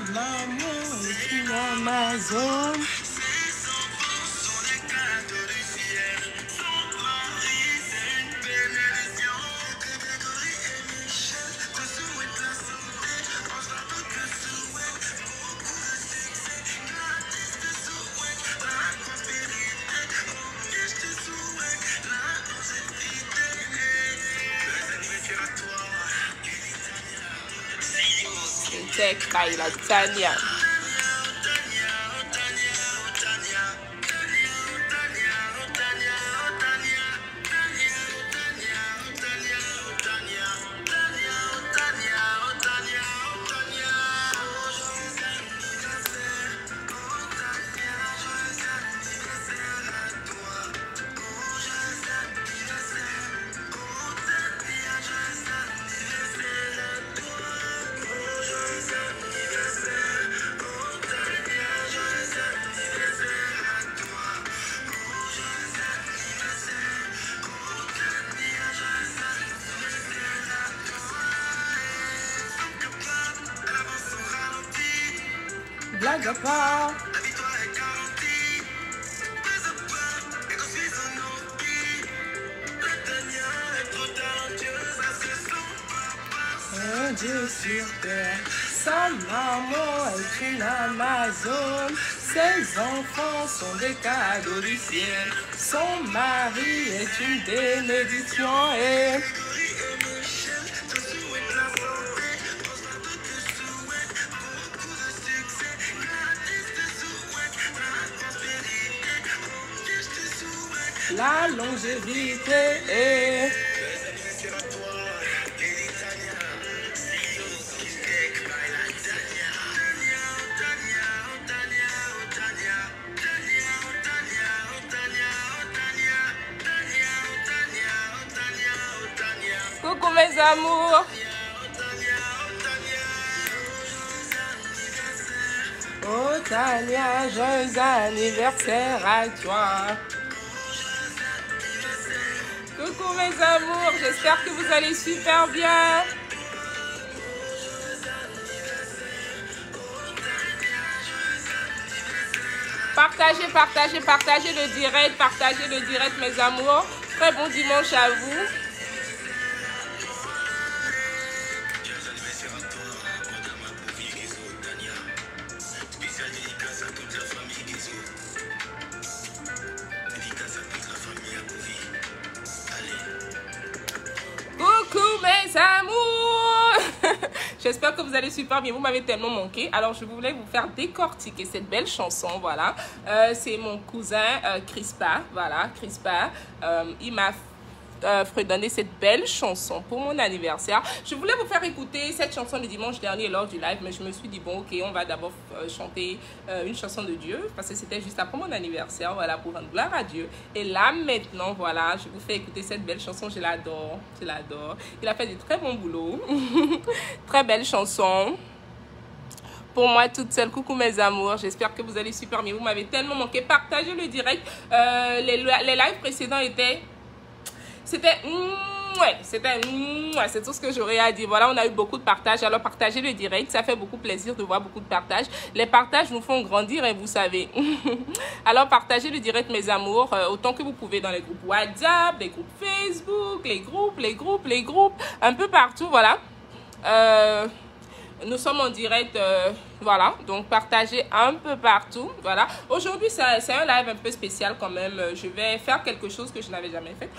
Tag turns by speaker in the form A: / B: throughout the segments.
A: maman est une Amazon. Tech by la Tania. Blague à part. Un Dieu sur terre, sa maman est une Amazon. Ses enfants sont des cadeaux du ciel. Son mari est une bénédiction et... la longévité est... Coucou mes amours. Oh Tania, joyeux anniversaire à toi. Coucou mes amours, j'espère que vous allez super bien. Partagez le direct mes amours. Très bon dimanche à vous. Coucou mes amours. J'espère que vous allez super bien. Vous m'avez tellement manqué. Alors je voulais vous faire décortiquer cette belle chanson. Voilà, c'est mon cousin Crispa. Voilà, Crispa. Il m'a fredonné cette belle chanson pour mon anniversaire. Je voulais vous faire écouter cette chanson le dimanche dernier lors du live, mais je me suis dit bon ok, on va d'abord chanter une chanson de Dieu parce que c'était juste après mon anniversaire, voilà, pour rendre gloire à Dieu. Et là maintenant voilà, je vous fais écouter cette belle chanson. Je l'adore, je l'adore. Il a fait du très bon boulot. Très belle chanson pour moi toute seule. Coucou mes amours, j'espère que vous allez super bien. Vous m'avez tellement manqué. Partagez le direct. Les lives précédents étaient... C'était c'est tout ce que j'aurais à dire. Voilà, on a eu beaucoup de partages. Alors partagez le direct, ça fait beaucoup plaisir de voir beaucoup de partages. Les partages nous font grandir, et vous savez. Alors partagez le direct mes amours, autant que vous pouvez dans les groupes WhatsApp, les groupes Facebook, les groupes, un peu partout, voilà. Nous sommes en direct, voilà, donc partagez un peu partout, voilà. Aujourd'hui, c'est un live un peu spécial quand même. Je vais faire quelque chose que je n'avais jamais fait.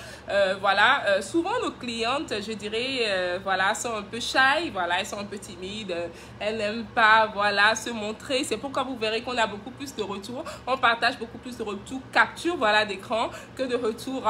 A: Voilà, souvent nos clientes, je dirais, voilà, sont un peu shy, voilà, elles sont un peu timides, elles n'aiment pas, voilà, se montrer. C'est pourquoi vous verrez qu'on a beaucoup plus de retours. On partage beaucoup plus de retours capture, voilà, d'écran que de retours...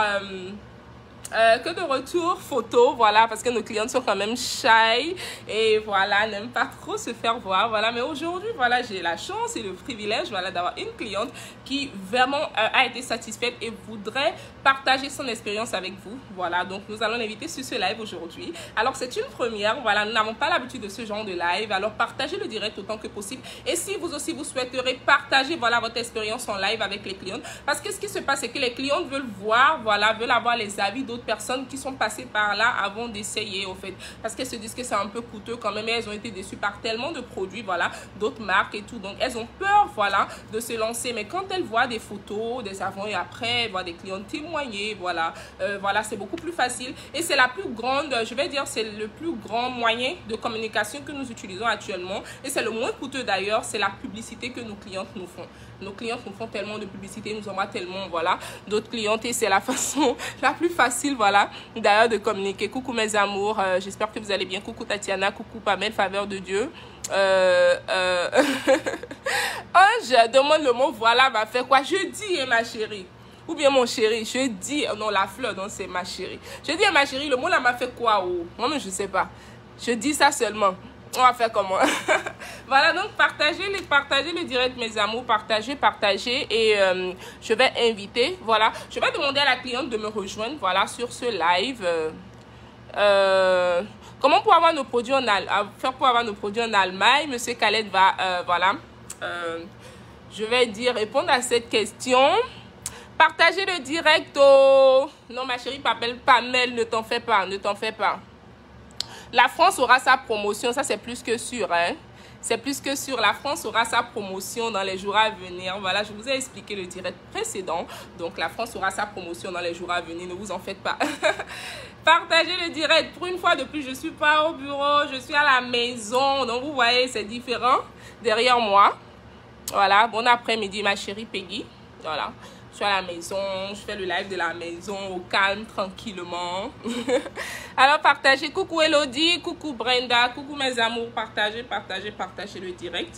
A: que de retour photo, voilà, parce que nos clientes sont quand même shy et voilà, n'aiment pas trop se faire voir, voilà. Mais aujourd'hui, voilà, j'ai la chance et le privilège, voilà, d'avoir une cliente qui vraiment a été satisfaite et voudrait partager son expérience avec vous, voilà. Donc nous allons l'inviter sur ce live aujourd'hui. Alors c'est une première, voilà, nous n'avons pas l'habitude de ce genre de live, alors partagez le direct autant que possible. Et si vous aussi vous souhaiterez partager, voilà, votre expérience en live avec les clientes, parce que ce qui se passe c'est que les clientes veulent voir, voilà, veulent avoir les avis d'autres d'autres personnes qui sont passées par là avant d'essayer au fait. Parce qu'elles se disent que c'est un peu coûteux quand même et elles ont été déçues par tellement de produits, voilà, d'autres marques et tout. Donc elles ont peur, voilà, de se lancer. Mais quand elles voient des photos, des avant et après, elles voient des clients témoigner, voilà, voilà, c'est beaucoup plus facile. Et c'est la plus grande, je vais dire, c'est le plus grand moyen de communication que nous utilisons actuellement. Et c'est le moins coûteux d'ailleurs, c'est la publicité que nos clientes nous font. Nos clientes nous font tellement de publicité, nous envoient tellement, voilà, d'autres clientes et c'est la façon la plus facile, voilà, d'ailleurs de communiquer. Coucou mes amours, j'espère que vous allez bien. Coucou Tatiana, coucou Pamela, faveur de Dieu. Ange demande le mot voilà m'a fait quoi? Je dis ma chérie. Ou bien mon chéri, je dis, non la fleur, non c'est ma chérie. Je dis à ma chérie, le mot là m'a fait quoi? Oh? Moi-même je sais pas. Je dis ça seulement. On va faire comment? Voilà, donc partagez le direct mes amours, partagez et je vais inviter, voilà, je vais demander à la cliente de me rejoindre, voilà, sur ce live. Comment pour avoir nos produits pour avoir nos produits en Allemagne? Monsieur Khaled va, voilà, je vais dire répondre à cette question. Partagez le direct. Oh non ma chérie, Pamela, ne t'en fais pas, ne t'en fais pas. La France aura sa promotion, ça c'est plus que sûr, hein. C'est plus que sûr, la France aura sa promotion dans les jours à venir. Voilà, je vous ai expliqué le direct précédent. Donc la France aura sa promotion dans les jours à venir, ne vous en faites pas. Partagez le direct. Pour une fois de plus, je ne suis pas au bureau, je suis à la maison. Donc vous voyez, c'est différent derrière moi. Voilà, bon après-midi ma chérie Peggy. Voilà. Je suis à la maison, je fais le live de la maison au calme, tranquillement. Alors partagez, coucou Elodie, coucou Brenda, coucou mes amours, partagez le direct.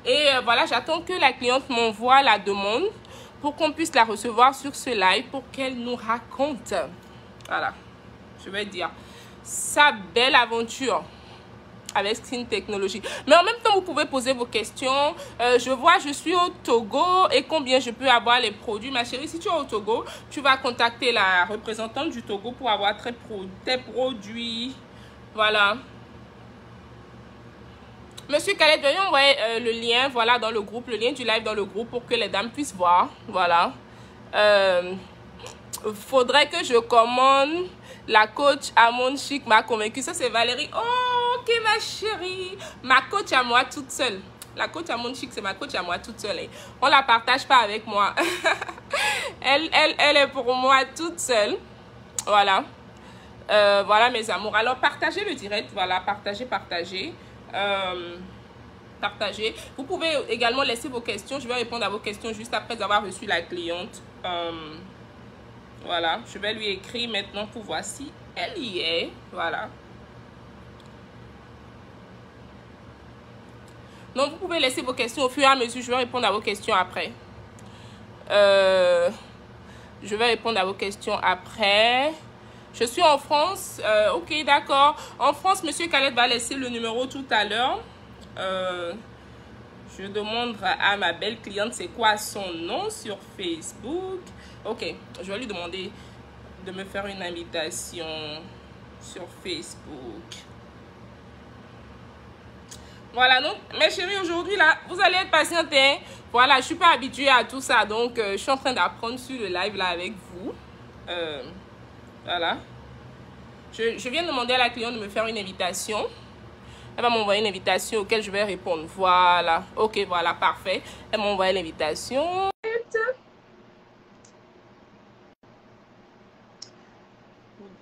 A: Et voilà, j'attends que la cliente m'envoie la demande pour qu'on puisse la recevoir sur ce live pour qu'elle nous raconte. Voilà, je vais dire sa belle aventure avec Skin Technologie. Mais en même temps, vous pouvez poser vos questions. Je vois, je suis au Togo et combien je peux avoir les produits. Ma chérie, si tu es au Togo, tu vas contacter la représentante du Togo pour avoir tes produits. Voilà. Monsieur Khaled, veuillez envoyer le lien, voilà, dans le groupe, le lien du live dans le groupe pour que les dames puissent voir. Voilà. Faudrait que je commande. La coach Amon Chic m'a convaincue. Ça, c'est Valérie. Oh, ok, ma chérie. Ma coach à moi toute seule. La coach Amon Chic, c'est ma coach à moi toute seule. Hein. On la partage pas avec moi. elle est pour moi toute seule. Voilà. Voilà, mes amours. Alors, partagez le direct. Voilà, partagez. Partagez. Vous pouvez également laisser vos questions. Je vais répondre à vos questions juste après avoir reçu la cliente. Voilà, je vais lui écrire maintenant pour voir si elle y est. Voilà. Donc, vous pouvez laisser vos questions au fur et à mesure. Je vais répondre à vos questions après. Je vais répondre à vos questions après. Je suis en France. Ok, d'accord. En France, Monsieur Khaled va laisser le numéro tout à l'heure. Je demande à ma belle cliente c'est quoi son nom sur Facebook. Ok, je vais lui demander de me faire une invitation sur Facebook. Voilà, donc mes chéris, aujourd'hui là, vous allez être patiente, hein? Voilà, je suis pas habituée à tout ça, donc je suis en train d'apprendre sur le live là avec vous. Voilà. Je viens de demander à la cliente de me faire une invitation. Elle va m'envoyer une invitation auquel je vais répondre. Voilà. Ok, voilà, parfait. Elle m'a envoyé l'invitation.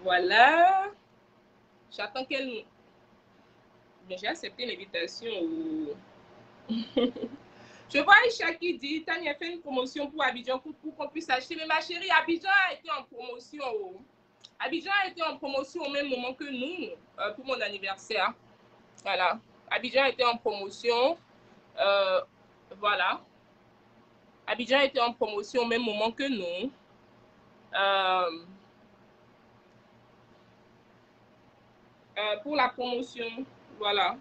A: Voilà. J'attends qu'elle... Mais j'ai accepté l'invitation. Je vois Aïcha qui dit, Tania fait une promotion pour Abidjan pour qu'on puisse acheter. Mais ma chérie, Abidjan a été en promotion. Abidjan a été en promotion au même moment que nous pour mon anniversaire. Voilà. Abidjan était en promotion. Voilà. Abidjan était en promotion au même moment que nous. Pour la promotion. Voilà.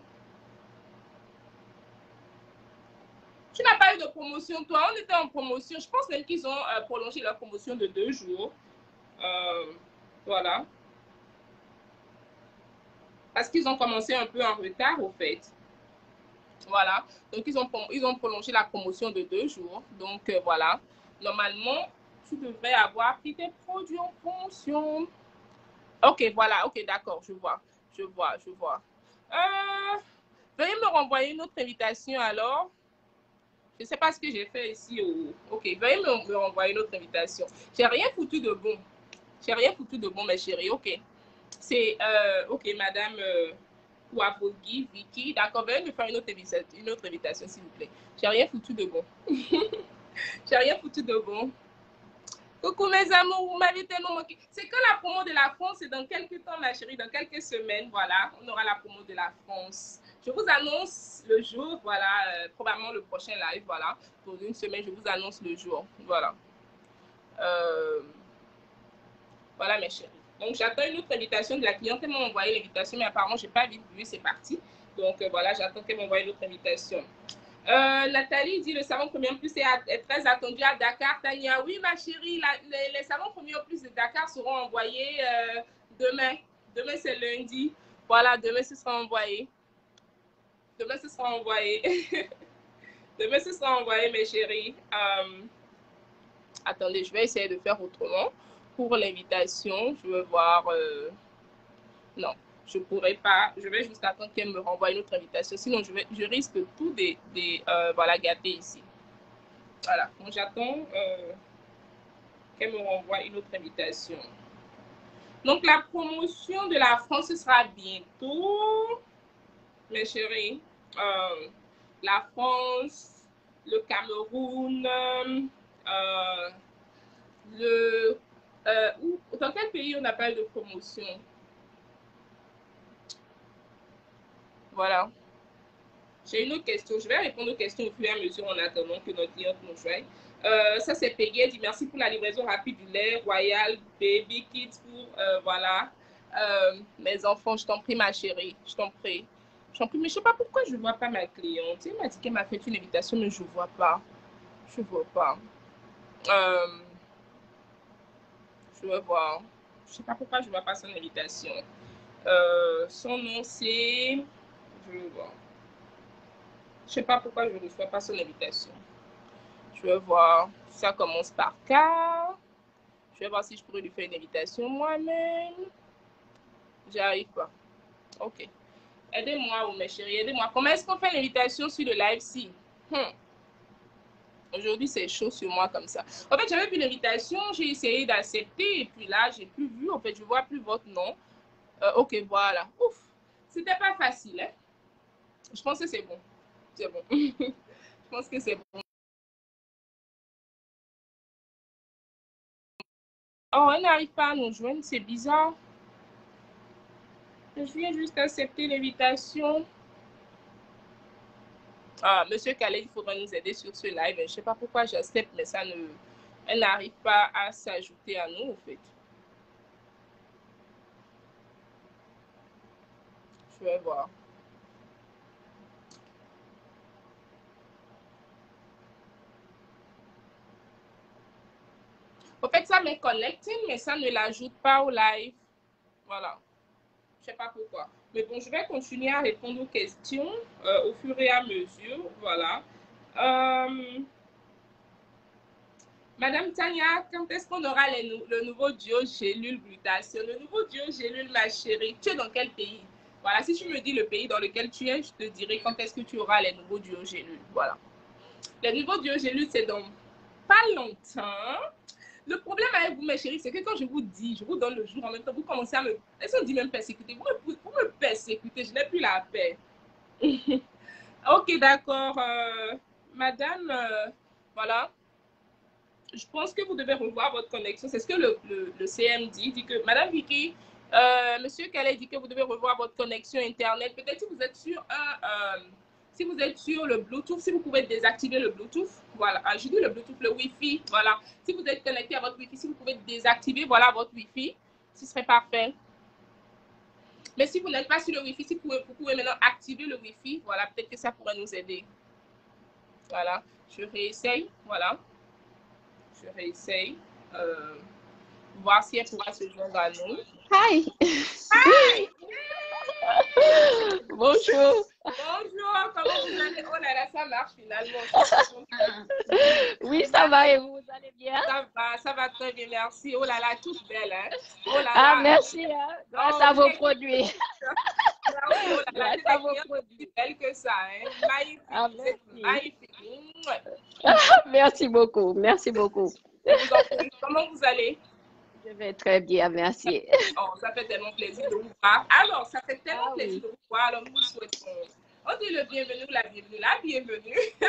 A: Tu n'as pas eu de promotion, toi. On était en promotion. Je pense même qu'ils ont prolongé la promotion de 2 jours. Voilà. Parce qu'ils ont commencé un peu en retard, au fait. Voilà. Donc, ils ont prolongé la promotion de 2 jours. Donc, voilà. Normalement, tu devrais avoir pris tes produits en promotion. Ok, voilà, ok, d'accord, je vois, je vois, je vois. Veuillez me renvoyer une autre invitation alors. Je ne sais pas ce que j'ai fait ici. Ok, veuillez me renvoyer une autre invitation. J'ai rien foutu de bon. J'ai rien foutu de bon, mes chéris. Ok. C'est, ok, madame Wabogi, Vicky. D'accord, veuillez me faire une autre invitation, s'il vous plaît. J'ai rien foutu de bon. J'ai rien foutu de bon. Coucou mes amours, vous m'avez tellement manqué. C'est que la promo de la France, c'est dans quelques temps, ma chérie, dans quelques semaines, voilà, on aura la promo de la France. Je vous annonce le jour, voilà, probablement le prochain live, voilà, pour une semaine, je vous annonce le jour, voilà. Voilà mes chéris. Donc j'attends une autre invitation de la cliente, elle m'a envoyé l'invitation, mais apparemment, je n'ai pas vite vu, c'est parti. Donc voilà, j'attends qu'elle m'envoie une autre invitation. Nathalie dit le savon premier en plus est très attendu à Dakar. Tania, oui ma chérie, les savons premiers en plus de Dakar seront envoyés demain. Demain c'est lundi. Voilà, demain ce sera envoyé. Demain ce sera envoyé. Demain ce sera envoyé mes chéris. Attendez, je vais essayer de faire autrement. Pour l'invitation, je vais voir... non, je ne pourrai pas. Je vais juste attendre qu'elle me renvoie une autre invitation. Sinon, je risque tout voilà, gâter ici. Voilà, donc j'attends qu'elle me renvoie une autre invitation. Donc la promotion de la France, ce sera bientôt, mes chéris. La France, le Cameroun, dans quel pays on n'a pas eu de promotion? Voilà. J'ai une autre question. Je vais répondre aux questions au fur et à mesure en attendant que notre cliente nous joigne. Ça, c'est Peggy. Elle dit merci pour la livraison rapide du lait Royal Baby Kids pour, voilà, mes enfants. Je t'en prie, ma chérie. Je t'en prie. Je t'en prie. Mais je ne sais pas pourquoi je ne vois pas ma cliente. Elle m'a dit qu'elle m'a fait une invitation, mais je ne vois pas. Je ne vois pas. Je vais voir. Je ne sais pas pourquoi je ne vois pas son invitation. Son nom, c'est... Je vais voir. Je ne sais pas pourquoi je ne reçois pas son invitation. Je vais voir. Ça commence par K. Je vais voir si je pourrais lui faire une invitation moi-même. J'arrive pas. Ok. Aidez-moi, mes chéris, aidez-moi. Comment est-ce qu'on fait l'invitation sur le live-ci? Aujourd'hui, c'est chaud sur moi comme ça. En fait, j'avais vu l'invitation, j'ai essayé d'accepter et puis là, j'ai plus vu. En fait, je vois plus votre nom. Ok, voilà. Ouf. C'était pas facile, hein? Je pense que c'est bon. C'est bon. Je pense que c'est bon. Oh, elle n'arrive pas à nous joindre, c'est bizarre. Je viens juste accepter l'invitation. Ah, Monsieur Calais, il faudra nous aider sur ce live. Je ne sais pas pourquoi j'accepte, mais ça ne... Elle n'arrive pas à s'ajouter à nous, en fait. Je vais voir. En fait, ça m'est connecté, mais ça ne l'ajoute pas au live. Voilà. Je ne sais pas pourquoi. Mais bon, je vais continuer à répondre aux questions au fur et à mesure. Voilà. Madame Tania, quand est-ce qu'on aura le nouveau duo gélule glutation? Le nouveau duo gélule, ma chérie, tu es dans quel pays? Voilà, si tu me dis le pays dans lequel tu es, je te dirai quand est-ce que tu auras les nouveaux duo gélules. Voilà. Les nouveaux duo gélules, c'est dans pas longtemps. Le problème avec vous, mes chéris, c'est que quand je vous dis, je vous donne le jour en même temps, vous commencez à me... Est-ce qu'on dit même persécuter? Vous me persécutez, je n'ai plus la paix. Ok, d'accord. Madame, voilà. Je pense que vous devez revoir votre connexion. C'est ce que le CM dit que Madame Vicky, Monsieur Calais dit que vous devez revoir votre connexion Internet. Peut-être si vous êtes sur si vous êtes sur le Bluetooth, si vous pouvez désactiver le Bluetooth, voilà. Ah, je dis le Bluetooth, le Wi-Fi, voilà. Si vous êtes connecté à votre Wi-Fi, si vous pouvez désactiver, voilà, votre Wi-Fi, ce serait parfait. Mais si vous n'êtes pas sur le Wi-Fi, si vous pouvez maintenant activer le Wi-Fi, voilà, peut-être que ça pourrait nous aider. Voilà, je réessaye, voilà. Je réessaye. Voir si elle pourra se joindre à nous.
B: Hi!
A: Hi!
B: Bonjour.
A: Bonjour, comment vous allez? Oh là là, ça marche finalement.
B: Oui, ça va et vous, vous allez bien?
A: Ça va très bien, merci. Oh là là, toute belle, hein? Oh là
B: Ah,
A: là.
B: merci, hein, grâce à vos produits.
A: Merci, oh là là,
B: Grâce
A: j'ai
B: à
A: des
B: vos
A: clients
B: produits.
A: aussi belles que ça, hein? Magnifique,
B: Ah,
A: vous êtes
B: merci.
A: magnifique. Mouah.
B: Merci beaucoup, merci beaucoup.
A: Je vous en prie, comment vous allez?
B: Je vais très bien, merci.
A: Oh, ça fait tellement plaisir de vous voir. Alors, ça fait tellement
B: Ah
A: plaisir
B: oui.
A: de vous voir. Alors, nous vous souhaitons, on dit le bienvenu, la bienvenue, la bienvenue sur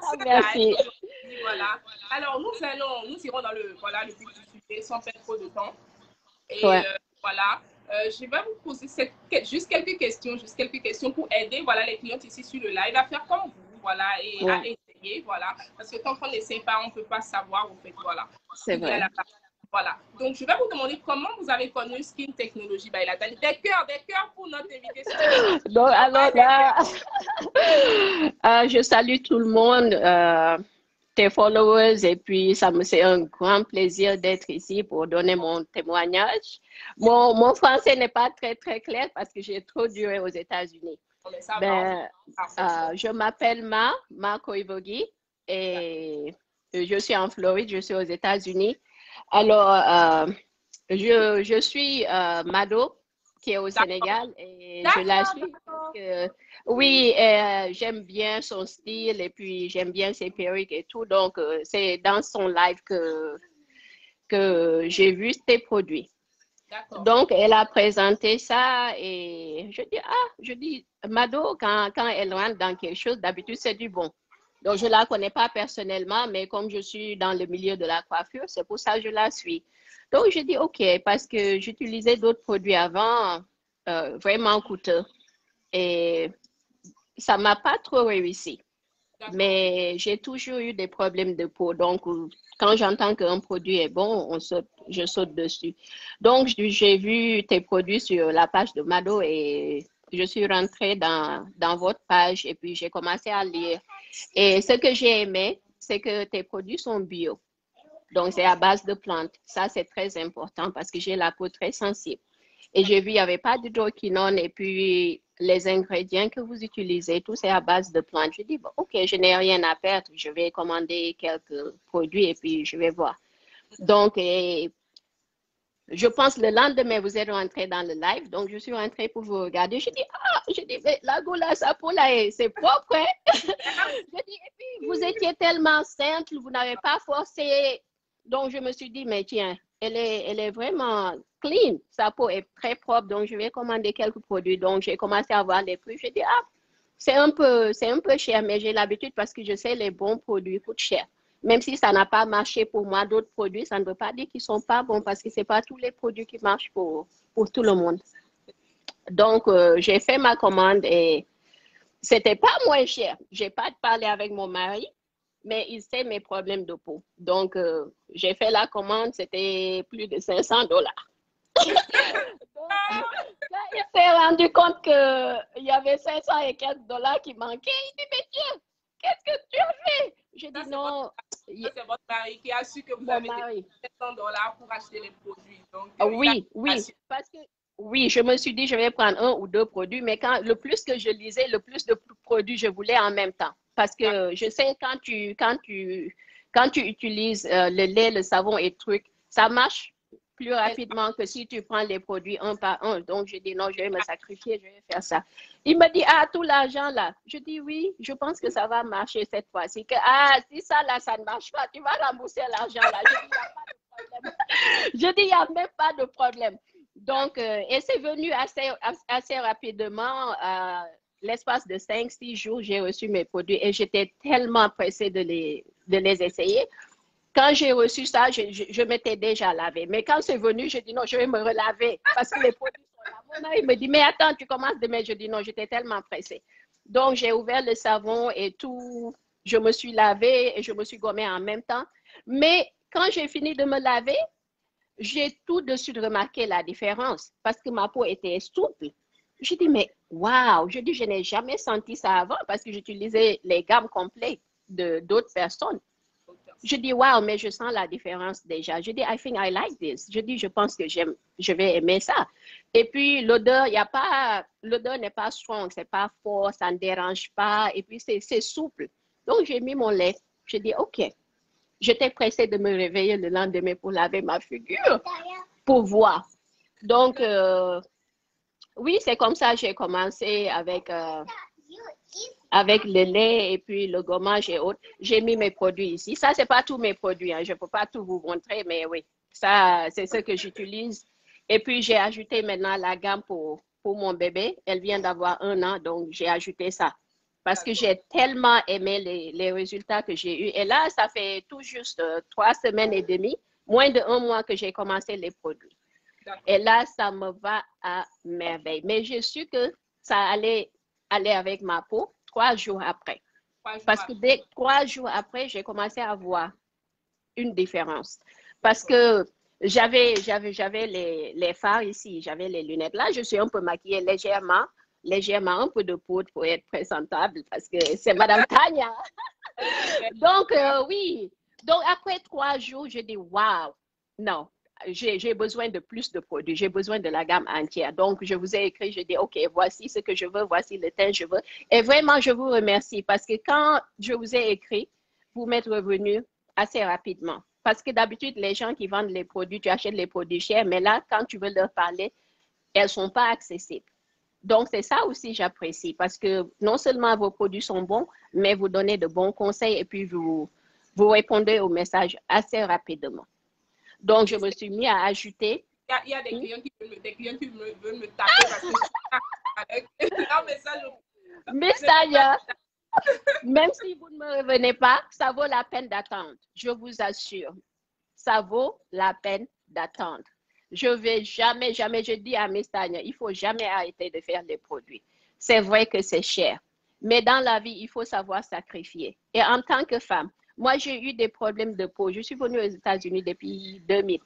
B: Ah,
A: ce live
B: merci.
A: aujourd'hui. Voilà. Alors, nous irons dans le vif du sujet sans perdre trop de temps. Et
B: Ouais.
A: voilà, je vais vous poser juste quelques questions pour aider voilà, les clientes ici sur le live à faire comme vous, voilà, et à
B: Ouais,
A: essayer, voilà. Parce que tant qu'on n'essaie pas, on ne peut pas savoir, au fait, voilà, ce
B: c'est
A: qu'il y a
B: vrai.
A: là-bas. Voilà. Donc, je vais vous demander comment vous avez connu Skin Technology by Lathalie. Des cœurs pour notre invité spécial.
B: Donc,
A: Envoyez
B: alors
A: des
B: là,
A: cœurs.
B: je salue tout le monde, tes followers, et puis c'est un grand plaisir d'être ici pour donner mon témoignage. Mon français n'est pas très, très clair parce que j'ai trop duré aux États-Unis.
A: Non, mais ça va,
B: Ben,
A: parfaitement.
B: je m'appelle Ma Koivogi, et je suis en Floride, je suis aux États-Unis. Alors, je suis Mado, qui est au Sénégal, et je la
A: D'accord,
B: suis parce
A: d'accord.
B: que, oui, j'aime bien son style et puis j'aime bien ses perruques et tout. Donc, c'est dans son live que j'ai vu ses produits.
A: D'accord.
B: Donc, elle a présenté ça et je dis, Mado, quand elle rentre dans quelque chose, d'habitude, c'est du bon. Donc, je ne la connais pas personnellement, mais comme je suis dans le milieu de la coiffure, c'est pour ça que je la suis. Donc, je dis, OK, parce que j'utilisais d'autres produits avant, vraiment coûteux. Et ça ne m'a pas trop réussi.
A: D'accord.
B: Mais j'ai toujours eu des problèmes de peau. Donc, quand j'entends qu'un produit est bon, je saute dessus. Donc, j'ai vu tes produits sur la page de Mado et je suis rentrée dans votre page et puis j'ai commencé à lire. Et ce que j'ai aimé, c'est que tes produits sont bio. Donc, c'est à base de plantes. Ça, c'est très important parce que j'ai la peau très sensible. Et j'ai vu, il n'y avait pas d'hydroquinone et puis les ingrédients que vous utilisez, tout c'est à base de plantes. Je dis, bon, OK, je n'ai rien à perdre. Je vais commander quelques produits et puis je vais voir. Donc, je pense le lendemain, vous êtes rentré dans le live. Donc, je suis rentrée pour vous regarder. Je dis, mais la goula, sa peau là, c'est propre, hein? Je dis, et puis, vous étiez tellement simple, vous n'avez pas forcé. Donc, je me suis dit, mais tiens, elle est vraiment clean. Sa peau est très propre. Donc, je vais commander quelques produits. Donc, j'ai commencé à voir les prix. Je dis, c'est un peu cher, mais j'ai l'habitude parce que je sais les bons produits coûtent cher. Même si ça n'a pas marché pour moi, d'autres produits, ça ne veut pas dire qu'ils ne sont pas bons parce que ce n'est pas tous les produits qui marchent pour tout le monde. Donc, j'ai fait ma commande et c'était pas moins cher. J'ai pas parlé avec mon mari, mais il sait mes problèmes de peau. Donc, j'ai fait la commande, c'était plus de $500. Quand il s'est rendu compte qu'il y avait 500 et quelques dollars qui manquaient, il dit, mais tiens, qu'est-ce que tu as fait? Je dis non.
A: Ça, c'est votre mari qui a su que vous
B: Mon
A: avez
B: mari.
A: dépensé $700 pour acheter les produits. Donc, il a
B: Oui, oui,
A: assuré.
B: parce que oui, je me suis dit, je vais prendre un ou deux produits, mais quand le plus que je lisais, le plus de produits je voulais en même temps. Parce que je sais, quand tu utilises le lait, le savon et trucs, ça marche plus rapidement que si tu prends les produits un par un. Donc, je dis non, je vais me sacrifier, je vais faire ça. Il me dit, ah, tout l'argent là. Je dis oui, je pense que ça va marcher cette fois-ci. Si ça là, ça ne marche pas, tu vas rembourser l'argent là. Je dis, il n'y a pas de problème. Je dis, il n'y a même pas de problème. Donc, et c'est venu assez rapidement. L'espace de 5-6 jours, j'ai reçu mes produits et j'étais tellement pressée de les essayer. Quand j'ai reçu ça, je m'étais déjà lavé. Mais quand c'est venu, je dis non, je vais me relaver parce que les produits sont là. Mon mari me dit, mais attends, tu commences demain. Je dis non, j'étais tellement pressée. Donc, j'ai ouvert le savon et tout. Je me suis lavée et je me suis gommée en même temps. Mais quand j'ai fini de me laver, j'ai tout de suite remarqué la différence parce que ma peau était souple. Je dis, mais waouh! Je dis, je n'ai jamais senti ça avant parce que j'utilisais les gammes complètes d'autres personnes. Je dis, waouh, mais je sens la différence déjà. Je dis, I think I like this. Je dis, je pense que je vais aimer ça. Et puis, l'odeur, il y a pas, l'odeur n'est pas strong, c'est pas fort, ça ne dérange pas. Et puis, c'est souple. Donc, j'ai mis mon lait. J'ai dit, OK. J'étais pressée de me réveiller le lendemain pour laver ma figure, pour voir. Donc, oui, c'est comme ça que j'ai commencé avec le lait et puis le gommage et autres. J'ai mis mes produits ici. Ça, c'est pas tous mes produits, hein. Je ne peux pas tout vous montrer, mais oui, ça, c'est ce que j'utilise. Et puis, j'ai ajouté maintenant la gamme pour mon bébé. Elle vient d'avoir 1 an, donc j'ai ajouté ça. Parce que j'ai tellement aimé les résultats que j'ai eus. Et là, ça fait tout juste 3 semaines et demie, moins d'1 mois que j'ai commencé les produits. Et là, ça me va à merveille. Mais j'ai su que ça allait aller avec ma peau 3 jours après. Parce que dès 3 jours après, j'ai commencé à voir une différence. Parce que j'avais les fards ici, j'avais les lunettes. Là, je suis un peu maquillée légèrement, un peu de poudre pour être présentable parce que c'est Madame Tania. Donc, oui. Donc, après 3 jours, je dis, waouh, non, j'ai besoin de plus de produits, j'ai besoin de la gamme entière. Donc, je vous ai écrit, je dis, OK, voici ce que je veux, voici le teint que je veux. Et vraiment, je vous remercie parce que quand je vous ai écrit, vous m'êtes revenu assez rapidement. Parce que d'habitude, les gens qui vendent les produits, tu achètes les produits chers, mais là, quand tu veux leur parler, elles ne sont pas accessibles. Donc, c'est ça aussi j'apprécie parce que non seulement vos produits sont bons, mais vous donnez de bons conseils et puis vous répondez aux messages assez rapidement. Donc, je me suis mis à ajouter.
A: Il y a des clients qui veulent me taper parce que non, mais ça,
B: Miss Tanya, même si vous ne me revenez pas, ça vaut la peine d'attendre. Je vous assure, ça vaut la peine d'attendre. Je vais jamais, je dis à Miss Tanya, il faut jamais arrêter de faire des produits. C'est vrai que c'est cher, mais dans la vie, il faut savoir sacrifier. Et en tant que femme, moi, j'ai eu des problèmes de peau. Je suis venue aux États-Unis depuis 2000.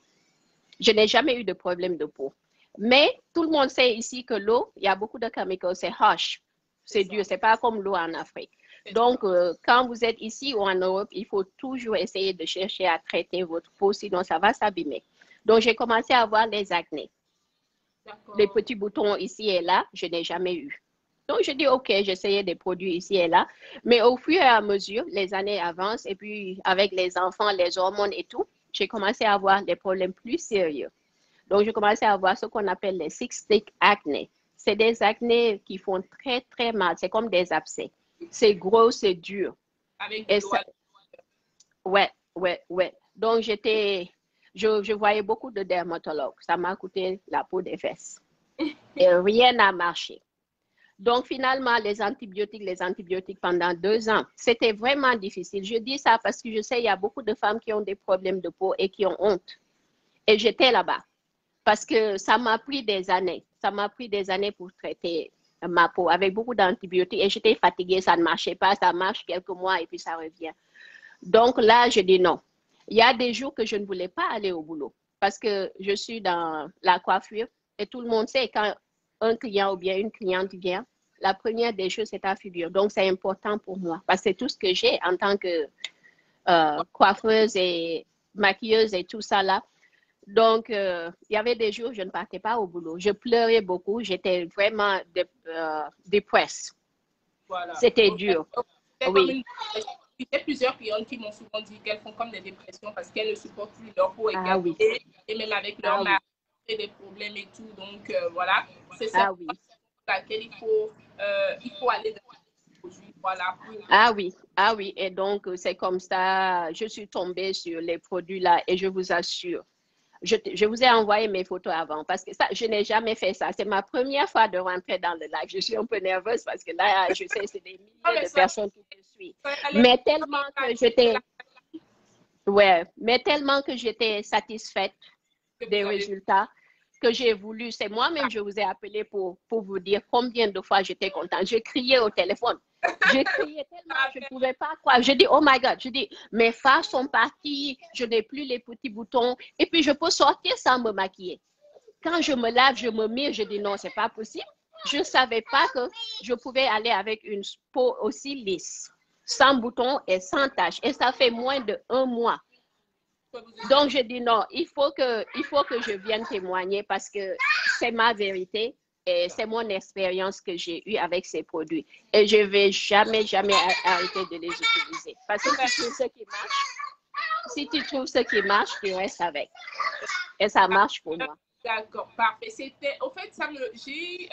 B: Je n'ai jamais eu de problème de peau. Mais tout le monde sait ici que l'eau, il y a beaucoup de chemicals, c'est harsh. C'est dur, c'est pas comme l'eau en Afrique. Donc, quand vous êtes ici ou en Europe, il faut toujours essayer de chercher à traiter votre peau, sinon ça va s'abîmer. Donc, j'ai commencé à avoir les acnés. Les petits boutons ici et là, je n'ai jamais eu. Donc, je dis, OK, j'essayais des produits ici et là. Mais au fur et à mesure, les années avancent. Et puis, avec les enfants, les hormones et tout, j'ai commencé à avoir des problèmes plus sérieux. Donc, j'ai commencé à avoir ce qu'on appelle les cystic acné. C'est des acnés qui font très, très mal. C'est comme des abcès. C'est gros, c'est dur.
A: Avec
B: et ça... Ouais. Donc, je voyais beaucoup de dermatologues. Ça m'a coûté la peau des fesses. Et rien n'a marché. Donc, finalement, les antibiotiques pendant 2 ans, c'était vraiment difficile. Je dis ça parce que je sais, il y a beaucoup de femmes qui ont des problèmes de peau et qui ont honte. Et j'étais là-bas parce que ça m'a pris des années. Ça m'a pris des années pour traiter ma peau avec beaucoup d'antibiotiques. Et j'étais fatiguée, ça ne marchait pas. Ça marche quelques mois et puis ça revient. Donc là, je dis non. Il y a des jours que je ne voulais pas aller au boulot parce que je suis dans la coiffure et tout le monde sait quand un client ou bien une cliente vient, la première des choses, c'est ta figure. Donc, c'est important pour moi parce que c'est tout ce que j'ai en tant que coiffeuse et maquilleuse et tout ça là. Donc, il y avait des jours où je ne partais pas au boulot. Je pleurais beaucoup. J'étais vraiment dépressée. Voilà. C'était dur. Oui.
A: Il y a plusieurs clientes qui m'ont souvent dit qu'elles font comme des dépressions parce qu'elles ne supportent plus leur peau et même avec leur mari, des problèmes et tout. Donc, voilà. C'est ça pour laquelle il faut aller dans les produits. Voilà.
B: Ah oui. Et donc, c'est comme ça. Je suis tombée sur les produits là et je vous assure. Je vous ai envoyé mes photos avant parce que ça, je n'ai jamais fait ça. C'est ma première fois de rentrer dans le live. Je suis un peu nerveuse parce que là, je sais, c'est des milliers de personnes qui me suivent. Mais tellement que j'étais satisfaite des résultats que j'ai voulu. C'est moi-même, je vous ai appelé pour vous dire combien de fois j'étais contente. Je criais au téléphone. Je criais tellement, je ne pouvais pas croire. Je dis, oh my God, je dis, mes fards sont partis, je n'ai plus les petits boutons, et puis je peux sortir sans me maquiller. Quand je me lave, je me mire, je dis non, c'est pas possible. Je ne savais pas que je pouvais aller avec une peau aussi lisse, sans boutons et sans taches. Et ça fait moins d'1 mois. Donc, je dis non, il faut que je vienne témoigner parce que c'est ma vérité et c'est mon expérience que j'ai eue avec ces produits. Et je ne vais jamais, jamais arrêter de les utiliser. Parce que si tu trouves ce qui marche, si tu trouves ce qui marche, tu restes avec. Et ça marche pour moi.
A: D'accord, parfait. C'était, au fait, ça me, j'ai,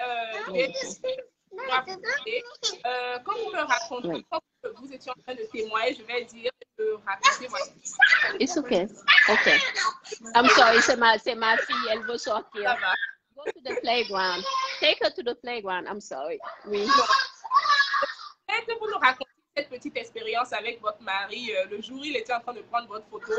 A: quand vous me racontez, quand vous étiez en train de témoigner, je vais dire, raconter votre histoire.
B: It's okay. Okay. I'm sorry, c'est ma fille, elle veut sortir.
A: Ça va.
B: Go to the playground. Take her to the playground. I'm sorry. Oui.
A: Peut-être que vous nous racontez cette petite expérience avec votre mari. Le jour où il était en train de prendre votre photo.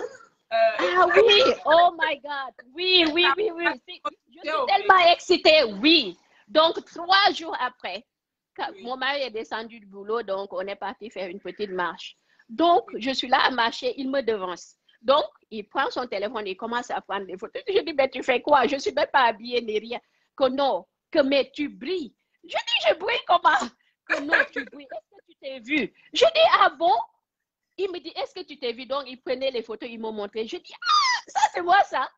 B: Ah oui, oh my God. Oui, oui, oui, oui. Je suis tellement excitée. Oui. Donc, 3 jours après, mon mari est descendu du boulot, donc on est parti faire une petite marche. Donc, je suis là à marcher, il me devance. Donc, il prend son téléphone et commence à prendre des photos. Je dis, mais tu fais quoi? Je ne suis même pas habillée ni rien. Que non, que mais tu brilles. Je dis, je brille comment? Que non, tu brilles. Est-ce que tu t'es vu? Je dis, ah bon? Il me dit, est-ce que tu t'es vu? Donc, il prenait les photos, il m'a montré. Je dis, ah, ça, c'est moi, ça.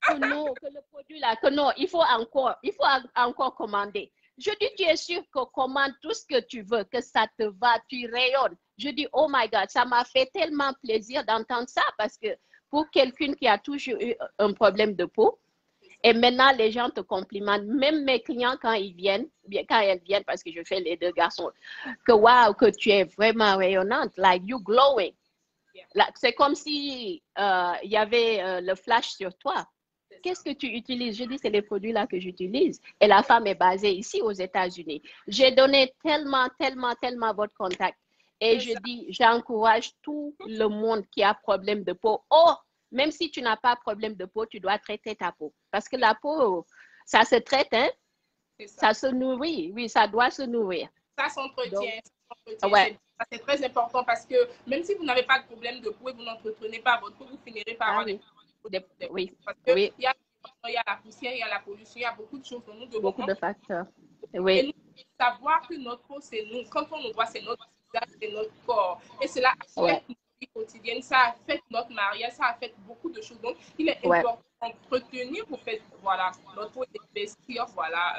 B: Que non, que le produit là, que non, il faut encore commander. Je dis, tu es sûr que commande tout ce que tu veux, que ça te va, tu rayonnes. Je dis, oh my God, ça m'a fait tellement plaisir d'entendre ça parce que pour quelqu'un qui a toujours eu un problème de peau, et maintenant les gens te complimentent, même mes clients quand elles viennent, parce que je fais les 2 garçons, que waouh, que tu es vraiment rayonnante, like you glowing. C'est comme si il y avait le flash sur toi. Qu'est-ce que tu utilises? Je dis, c'est les produits-là que j'utilise. Et la femme est basée ici aux États-Unis. J'ai donné tellement, tellement, tellement votre contact. Et je dis, j'encourage tout le monde qui a problème de peau. Oh, même si tu n'as pas problème de peau, tu dois traiter ta peau. Parce que la peau, ça se traite, hein? Ça se nourrit. Oui, ça doit se nourrir.
A: Ça s'entretient.
B: Ouais.
A: C'est très important parce que même si vous n'avez pas de problème de peau et vous n'entretenez pas votre peau, vous finirez par avoir des
B: oui.
A: Parce qu'il y a la poussière, il y a la pollution, il y a beaucoup de choses. Nous devons
B: beaucoup de facteurs. Oui.
A: Et nous, savoir que notre peau, c'est nous. Quand on nous voit, c'est notre visage, c'est notre corps. Et cela affecte notre vie quotidienne, ça affecte notre mariage, ça affecte beaucoup de choses. Donc, il est important d'entretenir, vous faites, voilà, notre peau et d'investir, voilà.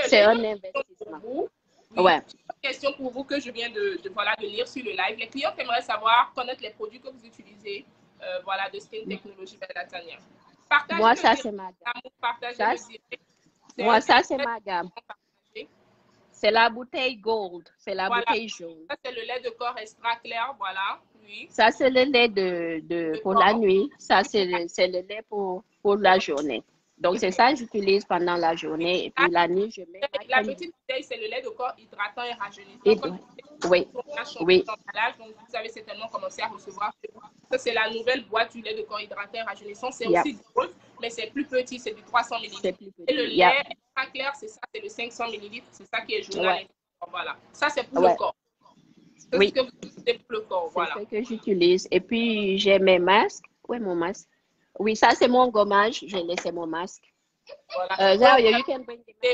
B: C'est un investissement.
A: Une question pour vous que je viens de lire sur le live. Les clients aimeraient savoir, connaître les produits que vous utilisez. Voilà, de Skin Technology Belatania.
B: Moi, ça, c'est ma gamme. Moi, ça, c'est ma gamme. C'est la bouteille gold. C'est la bouteille jaune.
A: Ça, c'est le lait de corps extra clair, voilà. Oui.
B: Ça, c'est le lait pour la nuit. Ça, c'est le lait pour la journée. Donc, c'est ça que j'utilise pendant la journée. Et puis, la nuit, je mets
A: la petite bouteille, c'est le lait de corps hydratant et rajeunissant.
B: Oui.
A: Donc, vous avez certainement commencé à recevoir. Ça, c'est la nouvelle boîte du lait de corps hydratant et rajeunissant. C'est aussi du gold, mais c'est plus petit, c'est du 300 ml. Et le lait extra clair, c'est ça, c'est le 500 ml. C'est ça qui est jaune. Voilà. Ça, c'est pour le corps. C'est ce que vous utilisez pour le corps. Voilà.
B: C'est ce que j'utilise. Et puis, j'ai mes masques. Où est mon masque? Oui, ça, c'est mon gommage. J'ai laissé mon masque.
A: Voilà.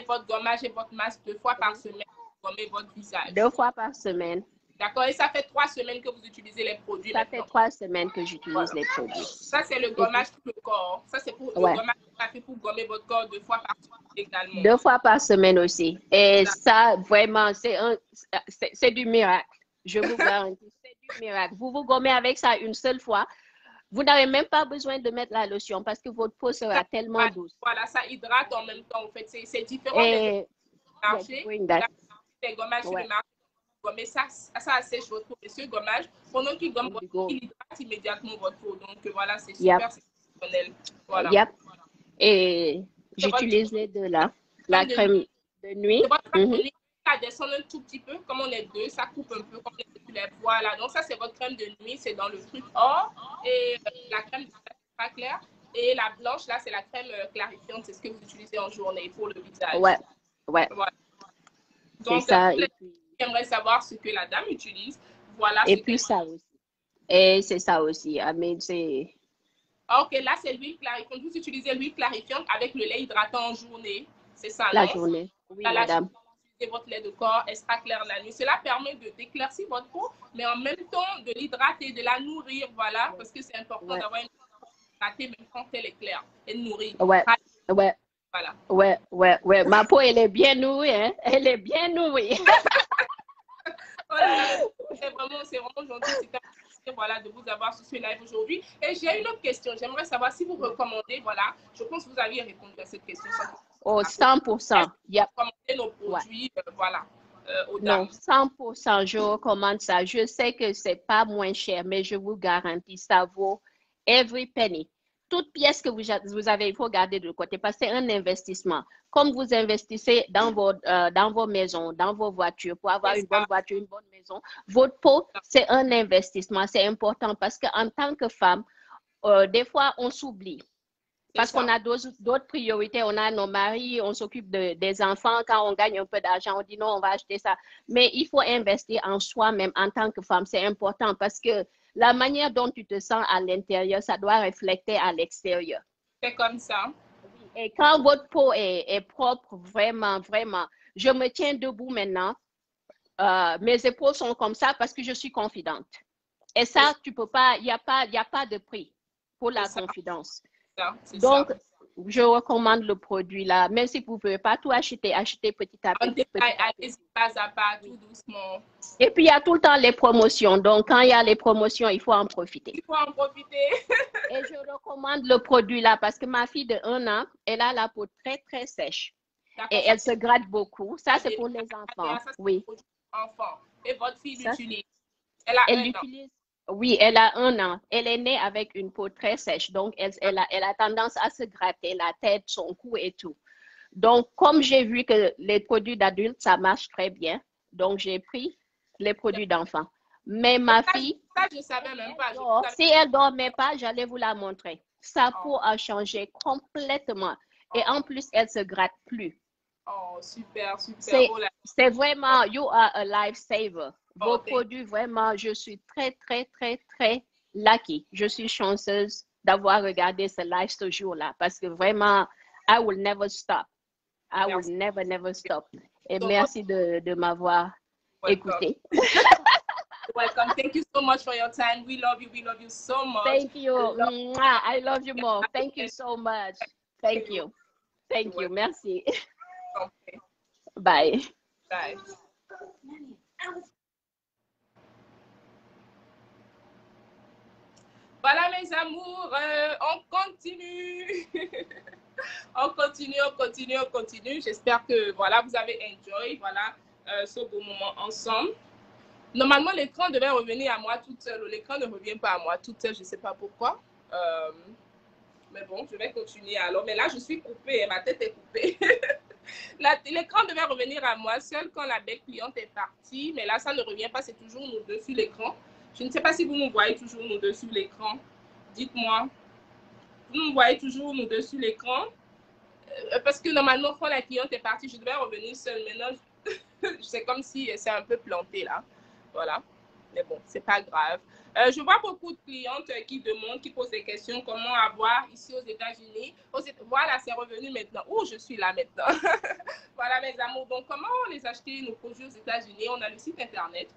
A: Votre gommage et votre masque 2 fois par semaine pour gommer votre visage.
B: 2 fois par semaine.
A: D'accord. Et ça fait 3 semaines que vous utilisez les produits.
B: Ça fait 3 semaines que j'utilise les produits.
A: Ça, c'est le gommage pour le corps. Ça, c'est pour le gommage pour gommer votre corps 2 fois par semaine également.
B: 2 fois par semaine aussi. Et ça, vraiment, c'est du miracle. Je vous garantis, c'est du miracle. Vous vous gommez avec ça une seule fois. Vous n'avez même pas besoin de mettre la lotion parce que votre peau sera tellement douce.
A: Voilà, ça hydrate en même temps. En fait, c'est différent des marchés. Les gommages sur le marché, gommer ça assèche votre peau. Et ce gommage, pendant qu'il gomme votre peau, il hydrate immédiatement votre peau. Donc voilà, c'est super exceptionnel. Voilà.
B: Et j'utilise les deux là. La crème de nuit.
A: Ça descend un tout petit peu, comme on est deux, ça coupe un peu comme les voilà. Donc ça, c'est votre crème de nuit, c'est dans le truc or. Et la crème pas claire. Et la blanche, là, c'est la crème clarifiante. C'est ce que vous utilisez en journée pour le visage.
B: Ouais.
A: Voilà. Donc, j'aimerais savoir ce que la dame utilise. Voilà.
B: Et puis ça aussi. Et c'est ça aussi. c'est...
A: Ok, là, c'est l'huile clarifiante. Vous utilisez l'huile clarifiante avec le lait hydratant en journée. C'est ça,
B: la journée. Oui, madame.
A: Votre lait de corps extra clair la nuit. Cela permet d'éclaircir votre peau, mais en même temps de l'hydrater, de la nourrir, voilà, parce que c'est important d'avoir une peau hydratée même quand elle est claire et nourrie.
B: Ouais,
A: Voilà.
B: ouais. Ma peau, elle est bien nourrie, hein? Elle est bien nourrie.
A: Voilà, c'est vraiment gentil. C'était un plaisir, voilà, de vous avoir sur ce live aujourd'hui. Et j'ai une autre question. J'aimerais savoir si vous recommandez, voilà, je pense que vous aviez répondu à cette question.
B: Oh,
A: Est-ce
B: 100%.
A: que
B: Yep.
A: vous recommandez nos
B: Ouais.
A: produits, voilà, aux
B: Non,
A: dames?
B: 100%, je recommande ça. Je sais que c'est pas moins cher, mais je vous garantis, ça vaut every penny. Toute pièce que vous avez, il faut garder de côté parce que c'est un investissement. Comme vous investissez dans vos maisons, dans vos voitures, pour avoir
A: C'est
B: une bonne
A: ça.
B: voiture, une bonne maison, votre peau, c'est un investissement. C'est important parce qu'en tant que femme, des fois, on s'oublie.
A: C'est
B: Parce qu'on
A: ça.
B: a d'autres priorités, on a nos maris, on s'occupe des enfants. Quand on gagne un peu d'argent, on dit non, on va acheter ça. Mais il faut investir en soi-même en tant que femme. C'est important parce que la manière dont tu te sens à l'intérieur, ça doit refléter à l'extérieur.
A: C'est comme ça.
B: Et quand votre peau est propre, vraiment, vraiment, je me tiens debout maintenant. Mes épaules sont comme ça parce que je suis confidente. Et ça, tu peux pas, il y a pas de prix pour la
A: C'est
B: confidence.
A: ça. C'est ça.
B: Donc, je recommande le produit là. Même si vous ne pouvez pas tout acheter, achetez petit à
A: En
B: petit,
A: détail,
B: petit à
A: allez-y
B: petit.
A: pas à pas, tout
B: Oui.
A: doucement.
B: Et puis, il y a tout le temps les promotions. Donc, quand il y a les promotions, il faut en profiter.
A: Il faut en profiter.
B: Et je recommande le produit là parce que ma fille de 1 an, elle a la peau très, très sèche. Et
A: D'accord, ça
B: elle se gratte beaucoup. Ça, c'est
A: c'est
B: pour les enfants.
A: ça, c'est
B: Oui.
A: pour enfant. Et votre fille
B: Ça,
A: l'utilise. Elle a
B: elle
A: 1 an.
B: l'utilise. Oui, elle a 1 an. Elle est née avec une peau très sèche. Donc, elle a tendance à se gratter la tête, son cou et tout. Donc, comme j'ai vu que les produits d'adultes, ça marche très bien, donc j'ai pris les produits d'enfants. Mais ma fille,
A: Ça, je ne savais même pas.
B: si elle ne dormait pas, j'allais vous la montrer. Sa
A: Oh,
B: peau a changé complètement. Et en
A: oh,
B: plus, elle ne se gratte plus.
A: oh, super, super.
B: C'est,
A: Oh là.
B: c'est vraiment, you are a lifesaver.
A: Oh,
B: Vos produits, vraiment, je suis très, très, très, très lucky. Je suis chanceuse d'avoir regardé ce live ce jour-là parce que vraiment, I will never stop. I will
A: merci.
B: never, never stop. Et
A: So much.
B: merci de m'avoir
A: Welcome.
B: écouté.
A: Welcome. Thank you so much for your time. We love you. We love you so much.
B: Thank you.
A: Love
B: I love you more. Thank you
A: you.
B: so much. Thank you. Thank you. Merci.
A: Okay.
B: Bye.
A: Bye. Voilà mes amours, on continue. On continue, on continue, on continue. J'espère que voilà, vous avez enjoy voilà, ce beau moment ensemble. Normalement, l'écran devait revenir à moi toute seule. L'écran ne revient pas à moi toute seule, je ne sais pas pourquoi. Mais bon, je vais continuer alors. Mais là, je suis coupée, ma tête est coupée. L'écran devait revenir à moi seule quand la belle cliente est partie. Mais là, ça ne revient pas, c'est toujours nous deux sur l'écran. Je ne sais pas si vous nous voyez toujours nous deux sur l'écran. Dites-moi. Vous nous voyez toujours nous deux sur l'écran. Parce que normalement, quand la cliente est partie, je devais revenir seule. Maintenant, c'est comme si c'est un peu planté là. Voilà. Mais bon, c'est pas grave. Je vois beaucoup de clientes qui demandent, qui posent des questions, comment avoir ici aux États-Unis. Voilà, c'est revenu maintenant. Oh, je suis là maintenant. Voilà, mes amours. Donc, comment les acheter, nos produits aux États-Unis? On a le site internet.